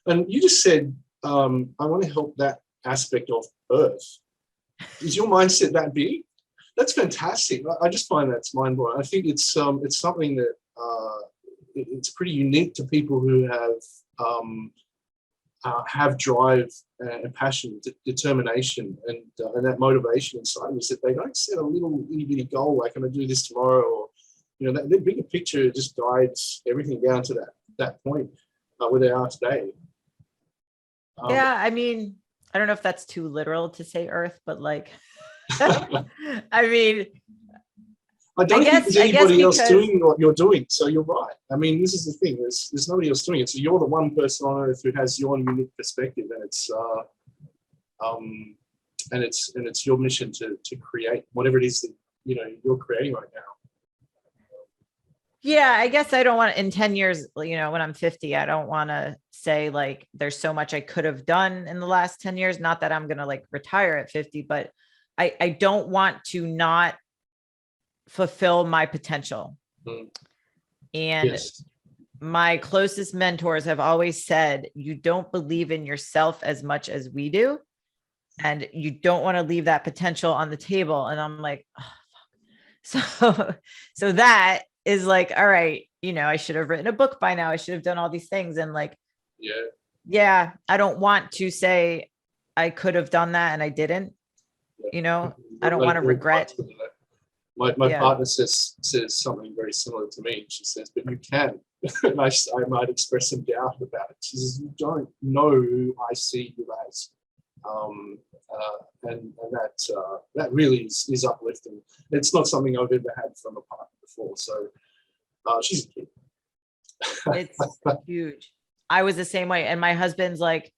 And you just said, I want to help that aspect of Earth. Is your mindset that big? That's fantastic. I just find that's mind-blowing. I think it's something that it's pretty unique to people who have drive and passion, determination, and that motivation inside them, is that they don't set a little itty-bitty goal like I'm going to do this tomorrow, or that bigger picture just guides everything down to that point where they are today. Yeah, I mean, I don't know if that's too literal to say Earth, but like, I mean, I don't think there's anybody else doing what you're doing. So you're right. I mean, this is the thing. There's nobody else doing it. So you're the one person on Earth who has your unique perspective, and it's your mission to create whatever it is that you're creating right now. Yeah, I guess I don't want, in 10 years, when I'm 50, I don't want to say like there's so much I could have done in the last 10 years. Not that I'm going to like retire at 50, but I don't want to not fulfill my potential. And my closest mentors have always said, you don't believe in yourself as much as we do, and you don't want to leave that potential on the table. And I'm like, oh, fuck. So that is like, all right, I should have written a book by now. I should have done all these things. And like, yeah, I don't want to say I could have done that and I didn't, I don't want to regret. My partner says something very similar to me. She says, but you can. And I might express some doubt about it. She says, you don't know who I see you as. And that really is uplifting. It's not something I've ever had from a partner before. So she's a kid. It's huge. I was the same way. And my husband's like,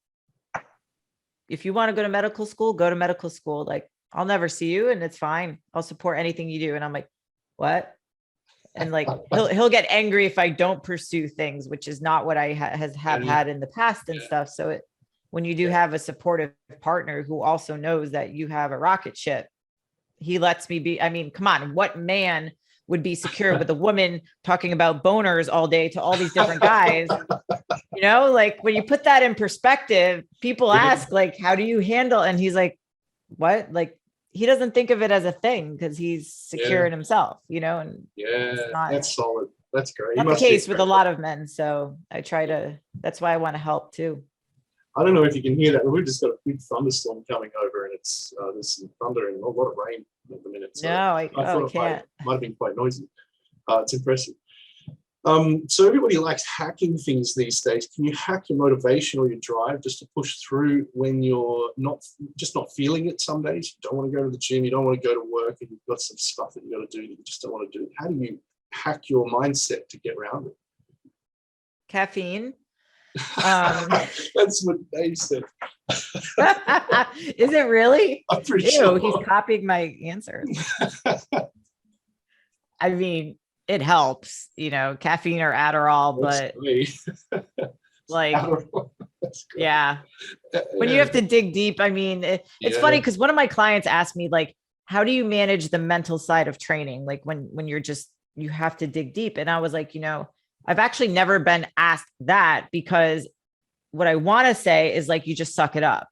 if you want to go to medical school, go to medical school. Like, I'll never see you and it's fine. I'll support anything you do. And I'm like, what? And like, he'll get angry if I don't pursue things, which is not what I have had in the past and stuff. So when you do have a supportive partner who also knows that you have a rocket ship, he lets me be. I mean, come on, what man would be secure with a woman talking about boners all day to all these different guys? Like when you put that in perspective, people ask like, how do you handle? And he's like, what? Like, he doesn't think of it as a thing because he's secure in himself, and that's solid. That's great. Not the case with a lot of men. So I try to, that's why I want to help too. I don't know if you can hear that, but we've just got a big thunderstorm coming over, and it's there's some thunder and a lot of rain at the minute. So No, I thought it can't. might have been quite noisy. It's impressive. So everybody likes hacking things these days. Can you hack your motivation or your drive just to push through when you're not feeling it some days? You don't want to go to the gym, you don't want to go to work, and you've got some stuff that you got to do that you just don't want to do. How do you hack your mindset to get around it? Caffeine. That's what Dave said. Is it really? I'm pretty Ew, sure. he's copying my answers. I mean, it helps, caffeine or Adderall, but like, yeah, when you have to dig deep, I mean, it's funny because one of my clients asked me, like, how do you manage the mental side of training? Like when you have to dig deep. And I was like, I've actually never been asked that, because what I want to say is, like, you just suck it up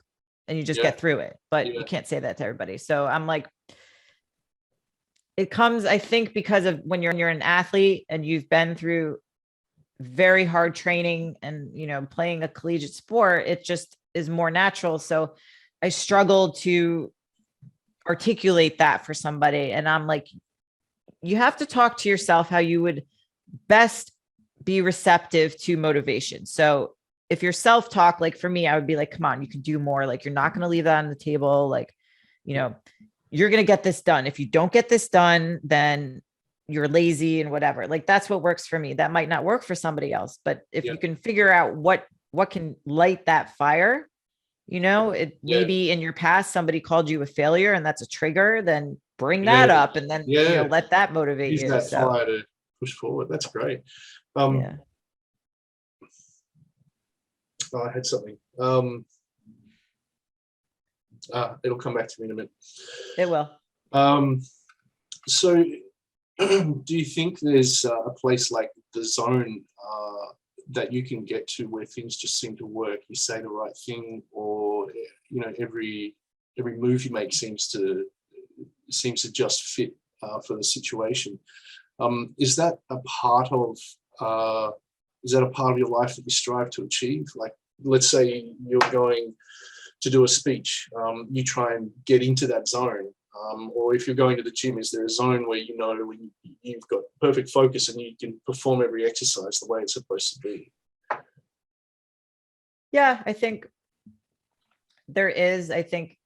and you just get through it, but you can't say that to everybody. So I'm like, it comes, I think, because of when you're an athlete and you've been through very hard training and, playing a collegiate sport, it just is more natural. So I struggle to articulate that for somebody. And I'm like, you have to talk to yourself how you would best be receptive to motivation. So if your self-talk, like for me, I would be like, come on, you can do more. Like, you're not going to leave that on the table. Like, you're going to get this done. If you don't get this done, then you're lazy and whatever. Like, that's what works for me. That might not work for somebody else, but if you can figure out what can light that fire, maybe in your past, somebody called you a failure and that's a trigger, then bring that up and then, let that motivate you. Use that fire to push forward. That's great. I had something. It'll come back to me in a minute. It will. So do you think there's a place like the zone that you can get to where things just seem to work? You say the right thing, or every move you make seems to just fit for the situation. Is that a part of your life that you strive to achieve? Like, let's say you're going to do a speech, you try and get into that zone. Or if you're going to the gym, is there a zone where when you've got perfect focus and you can perform every exercise the way it's supposed to be? Yeah, I think there is. I think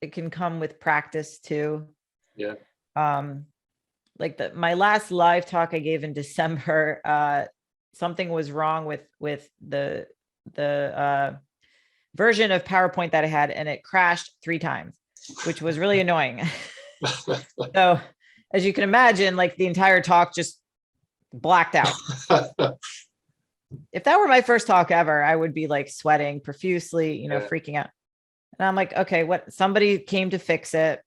it can come with practice too. Yeah. Like my last live talk I gave in December, something was wrong with the version of PowerPoint that I had, and it crashed 3 times, which was really annoying. So as you can imagine, like, the entire talk just blacked out. If that were my first talk ever, I would be like sweating profusely, freaking out. And I'm like, okay, somebody came to fix it.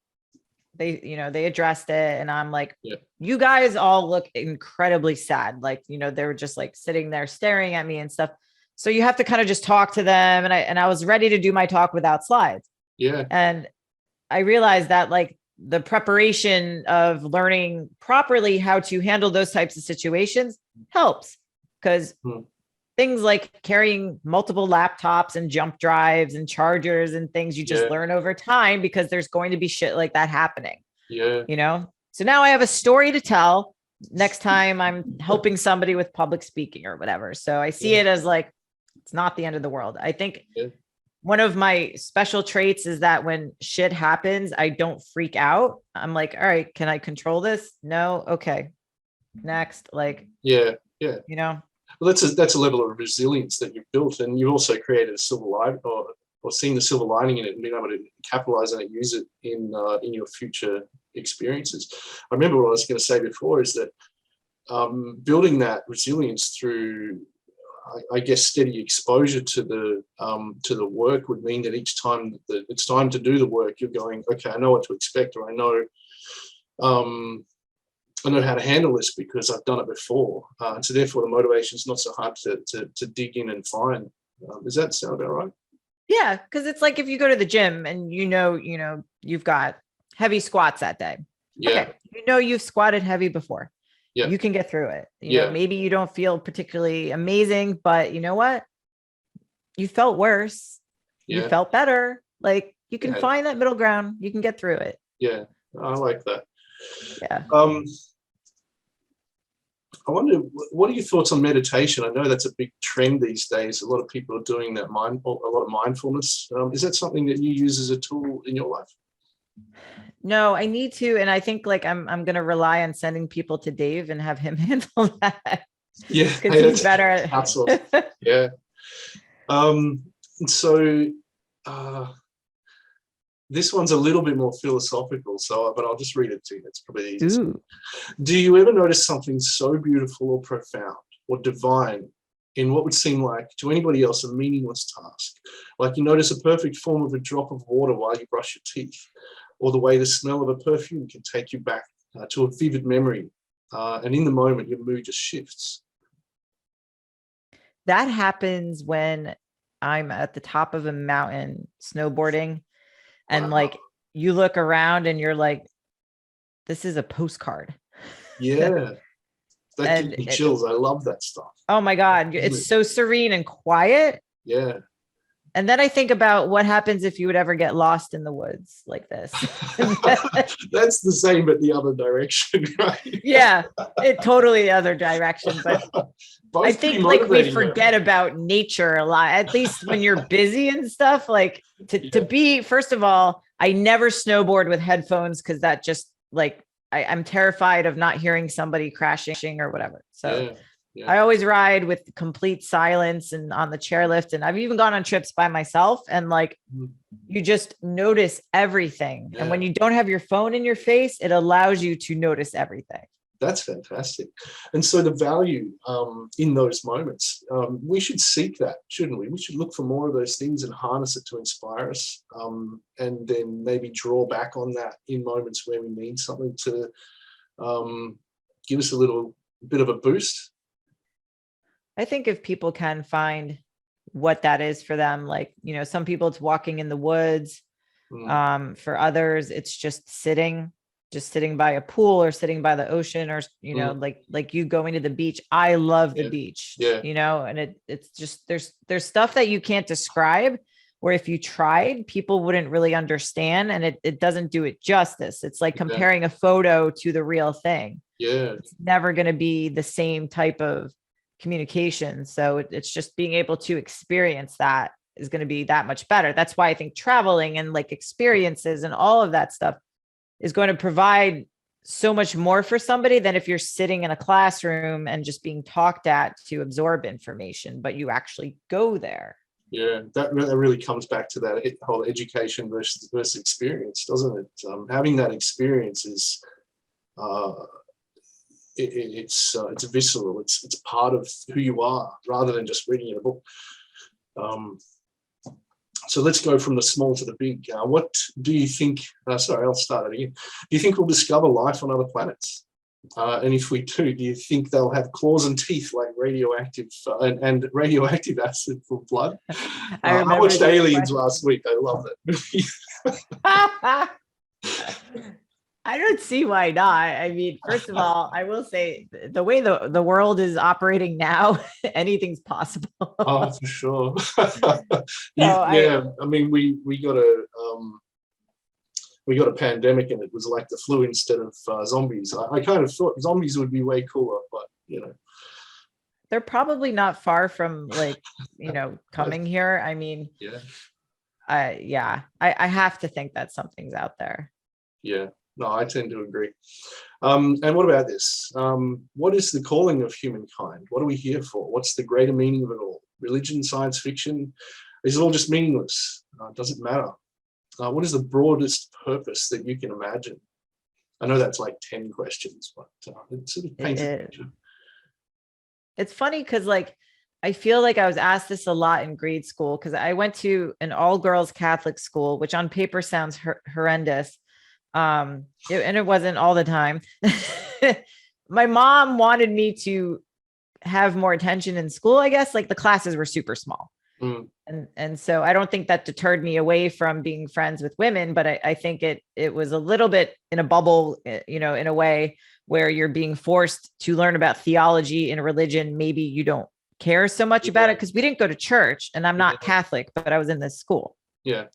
They addressed it. And I'm like, you guys all look incredibly sad. Like, they were just like sitting there staring at me and stuff. So you have to kind of just talk to them. And I was ready to do my talk without slides. Yeah. And I realized that, like, the preparation of learning properly how to handle those types of situations helps, because things like carrying multiple laptops and jump drives and chargers and things you just learn over time, because there's going to be shit like that happening. Yeah. So now I have a story to tell next time I'm helping somebody with public speaking or whatever. So I see it as like, it's not the end of the world. I think one of my special traits is that when shit happens, I don't freak out. I'm like, all right, can I control this? No. Okay. Next. Like, yeah. Well, that's a level of resilience that you've built, and you've also created a silver lining, or seen the silver lining in it, and being able to capitalize on it, use it in your future experiences. I remember what I was going to say before is that building that resilience through, I guess, steady exposure to the work would mean that each time that it's time to do the work, you're going, okay, I know what to expect, or I know how to handle this because I've done it before. So therefore, the motivation is not so hard to dig in and find. Does that sound about right? Yeah, because it's like if you go to the gym and you've got heavy squats that day. Yeah. Okay. You've squatted heavy before. Yeah. You can get through it. Maybe you don't feel particularly amazing, but you know what? you felt worse, you Yeah. felt better. Like you can Yeah. find that middle ground. You can get through it. Yeah. I like that. Yeah. I wonder, what are your thoughts on meditation? I know that's a big trend these days. A lot of people are doing that, a lot of mindfulness. Is that something that you use as a tool in your life? No, I need to. And I think like I'm going to rely on sending people to Dave and have him handle that. Yeah. Because he's better at outsourced. Yeah. So this one's a little bit more philosophical, but I'll just read it to you. It's probably the easiest. Do you ever notice something so beautiful or profound or divine in what would seem like to anybody else a meaningless task? Like you notice a perfect form of a drop of water while you brush your teeth, or the way the smell of a perfume can take you back to a vivid memory. And in the moment, your mood just shifts. That happens when I'm at the top of a mountain snowboarding. And like you look around and you're like, this is a postcard. Yeah. That gives me chills. I love that stuff. Oh my God. It's so serene and quiet. Yeah. And then I think about what happens if you would ever get lost in the woods like this. That's the same, but the other direction, right? Yeah, it totally other direction. But I think like we forget about nature a lot, at least when you're busy and stuff. Like to be, first of all, I never snowboard with headphones because that just like, I'm terrified of not hearing somebody crashing or whatever. So I always ride with complete silence and on the chairlift. And I've even gone on trips by myself and like, you just notice everything. Yeah. And when you don't have your phone in your face, it allows you to notice everything. That's fantastic. And so the value in those moments, we should seek that, shouldn't we? We should look for more of those things and harness it to inspire us. And then maybe draw back on that in moments where we need something to give us a little bit of a boost. I think if people can find what that is for them, like, you know, some people it's walking in the woods. For others, it's just sitting by a pool or sitting by the ocean or, you know, like you going to the beach. I love the beach, you know, and it's just, there's stuff that you can't describe where if you tried, people wouldn't really understand. And it doesn't do it justice. It's like comparing a photo to the real thing. Yeah. It's never going to be the same type of communication. So it's just being able to experience that is going to be that much better. That's why I think traveling and like experiences and all of that stuff is going to provide so much more for somebody than if you're sitting in a classroom and just being talked at to absorb information, but you actually go there. Yeah, that really comes back to that whole education versus experience, doesn't it? Having that experience is it's visceral. It's part of who you are rather than just reading in a book. So let's go from the small to the big. What do you think? Sorry, I'll start it again. Do you think we'll discover life on other planets? And if we do you think they'll have claws and teeth like radioactive and radioactive acid for blood? I watched Aliens last week. I love that movie. I don't see why not. I mean, first of all, I will say the way the world is operating now, anything's possible. Oh, for sure. I mean, we got a pandemic and it was like the flu instead of zombies. I kind of thought zombies would be way cooler, but you know. They're probably not far from like, you know, coming here. I mean, I have to think that something's out there. Yeah. No, I tend to agree. And what about this? What is the calling of humankind? What are we here for? What's the greater meaning of it all? Religion, science fiction? Is it all just meaningless? Does it matter? What is the broadest purpose that you can imagine? I know that's like 10 questions, but it sort of paints a picture. It's funny because like, I feel like I was asked this a lot in grade school because I went to an all-girls Catholic school, which on paper sounds horrendous. And it wasn't all the time. My mom wanted me to have more attention in school, I guess. Like the classes were super small. And so I don't think that deterred me away from being friends with women, but I think it was a little bit in a bubble, you know, in a way where you're being forced to learn about theology and religion maybe you don't care so much about it because we didn't go to church, and I'm not Catholic, but I was in this school. Yeah.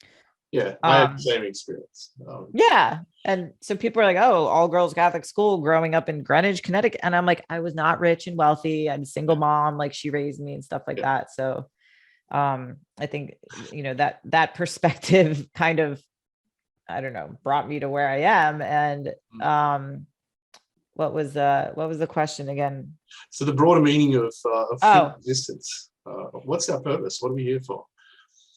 I had the same experience. Yeah. And so people are like, oh, all girls Catholic school growing up in Greenwich, Connecticut. And I'm like, I was not rich and wealthy. I'm a single mom. Like, she raised me and stuff like that. So I think, that perspective kind of, I don't know, brought me to where I am. And what was the question again? So the broader meaning of human existence. What's our purpose? What are we here for?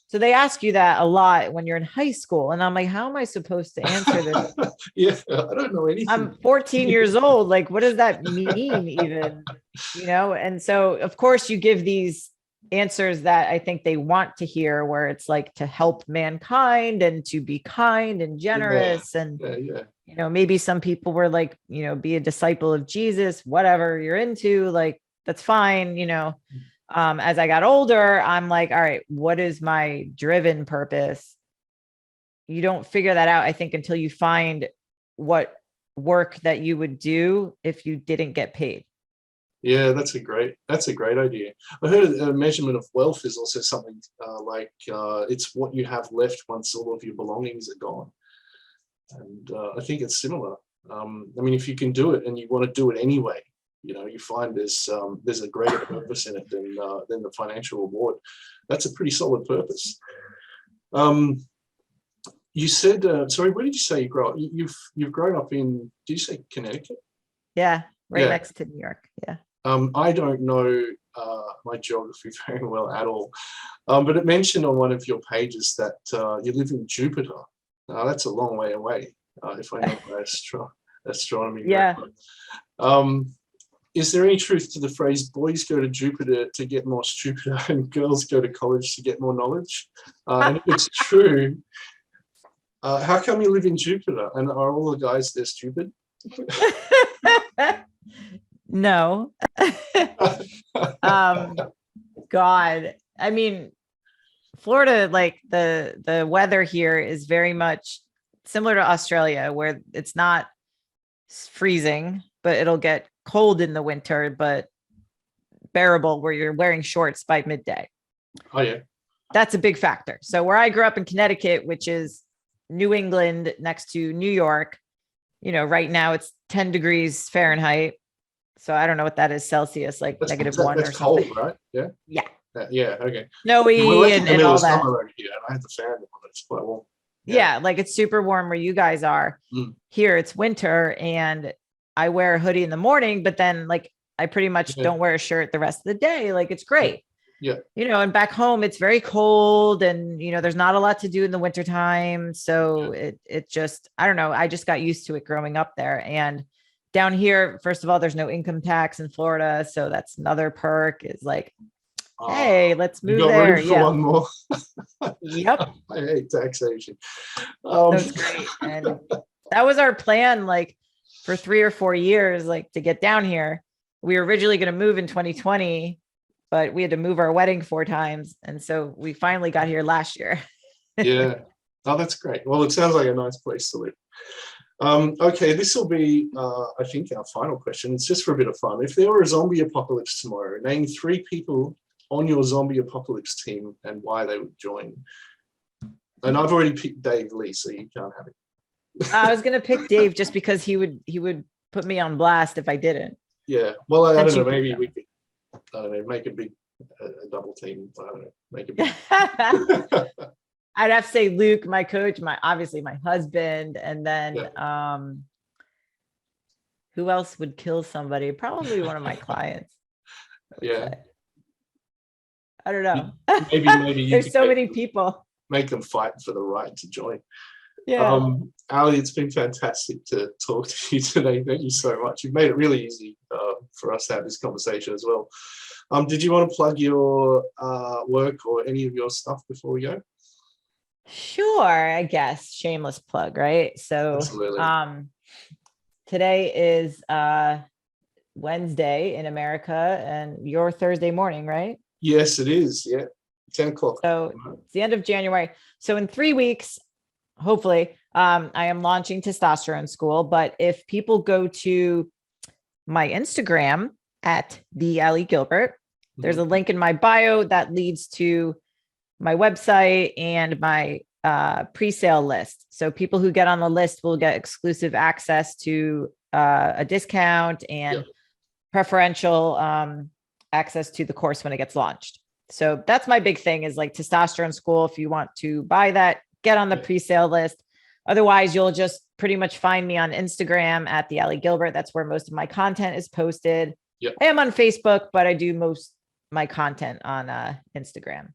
So they ask you that a lot when you're in high school. And I'm like, how am I supposed to answer this? I don't know anything. I'm 14 years old. Like, what does that mean even? And so of course you give these answers that I think they want to hear, where it's like to help mankind and to be kind and generous. And, maybe some people were like, be a disciple of Jesus, whatever you're into, like, that's fine. As I got older, I'm like, all right, what is my driven purpose? You don't figure that out, I think, until you find what work that you would do if you didn't get paid. Yeah, that's a great idea. I heard a measurement of wealth is also something like it's what you have left once all of your belongings are gone. And I think it's similar. If you can do it and you want to do it anyway, you find there's a greater purpose in it than the financial reward. That's a pretty solid purpose. You said, sorry, where did you say you grew up? You've grown up in, did you say Connecticut? Yeah, next to New York. Yeah. I don't know my geography very well at all, but it mentioned on one of your pages that you live in Jupiter. That's a long way away, if I know my astronomy. Yeah. Is there any truth to the phrase boys go to Jupiter to get more stupider and girls go to college to get more knowledge? And if it's true, how come you live in Jupiter? And are all the guys there stupid? No. God. Florida, like the weather here is very much similar to Australia, where it's not freezing, but it'll get cold in the winter, but bearable, where you're wearing shorts by midday. Oh yeah. That's a big factor. So where I grew up in Connecticut, which is New England next to New York, right now it's 10 degrees Fahrenheit. So I don't know what that is Celsius, like -1 or something. That's cold, right? Yeah. Yeah. Okay. Snowy and all that. Here, and I have the fan on. It's quite warm. Yeah, like it's super warm where you guys are. Here it's winter, and I wear a hoodie in the morning, but then like I pretty much don't wear a shirt the rest of the day. Like, it's great. Yeah. And back home it's very cold, and there's not a lot to do in the wintertime. So it just, I don't know. I just got used to it growing up there. And down here, first of all, there's no income tax in Florida. So that's another perk, is like, hey, let's move there. Yeah. One more. Yep. I hate taxation. That's great. And that was our plan, like for 3 or 4 years, like to get down here. We were originally going to move in 2020, but we had to move our wedding 4 times. And so we finally got here last year. Yeah. Oh, that's great. Well, it sounds like a nice place to live. Okay, this will be, I think, our final question. It's just for a bit of fun. If there were a zombie apocalypse tomorrow, name 3 people on your zombie apocalypse team and why they would join. And I've already picked Dave Lee, so you can't have it. I was going to pick Dave just because he would put me on blast if I didn't. Yeah. Well, I don't know. Maybe we could, I don't know, make a big a double team. I don't know. Make a big. I'd have to say Luke, my coach, obviously my husband, and then who else would kill somebody? Probably one of my clients. Yeah. I don't know. Maybe there's so many people. Make them fight for the right to join. Yeah. Ali, it's been fantastic to talk to you today. Thank you so much. You've made it really easy for us to have this conversation as well. Did you want to plug your work or any of your stuff before we go? Sure, I guess. Shameless plug, right? So today is Wednesday in America, and your Thursday morning, right? Yes, it is. Yeah. 10 o'clock. So it's the end of January. So in 3 weeks, hopefully, I am launching Testosterone School. But if people go to my Instagram at the Ali Gilbert, There's a link in my bio that leads to my website and my pre-sale list. So people who get on the list will get exclusive access to a discount and preferential access to the course when it gets launched. So that's my big thing is like Testosterone School. If you want to buy that, get on the pre-sale list. Otherwise, you'll just pretty much find me on Instagram at the Allie Gilbert. That's where most of my content is posted. Yep. I am on Facebook, but I do most my content on Instagram.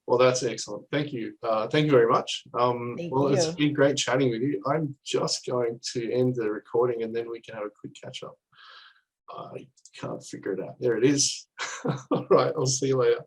Well, that's excellent. Thank you. Thank you very much. It's been great chatting with you. I'm just going to end the recording and then we can have a quick catch up. I can't figure it out. There it is. All right. I'll see you later.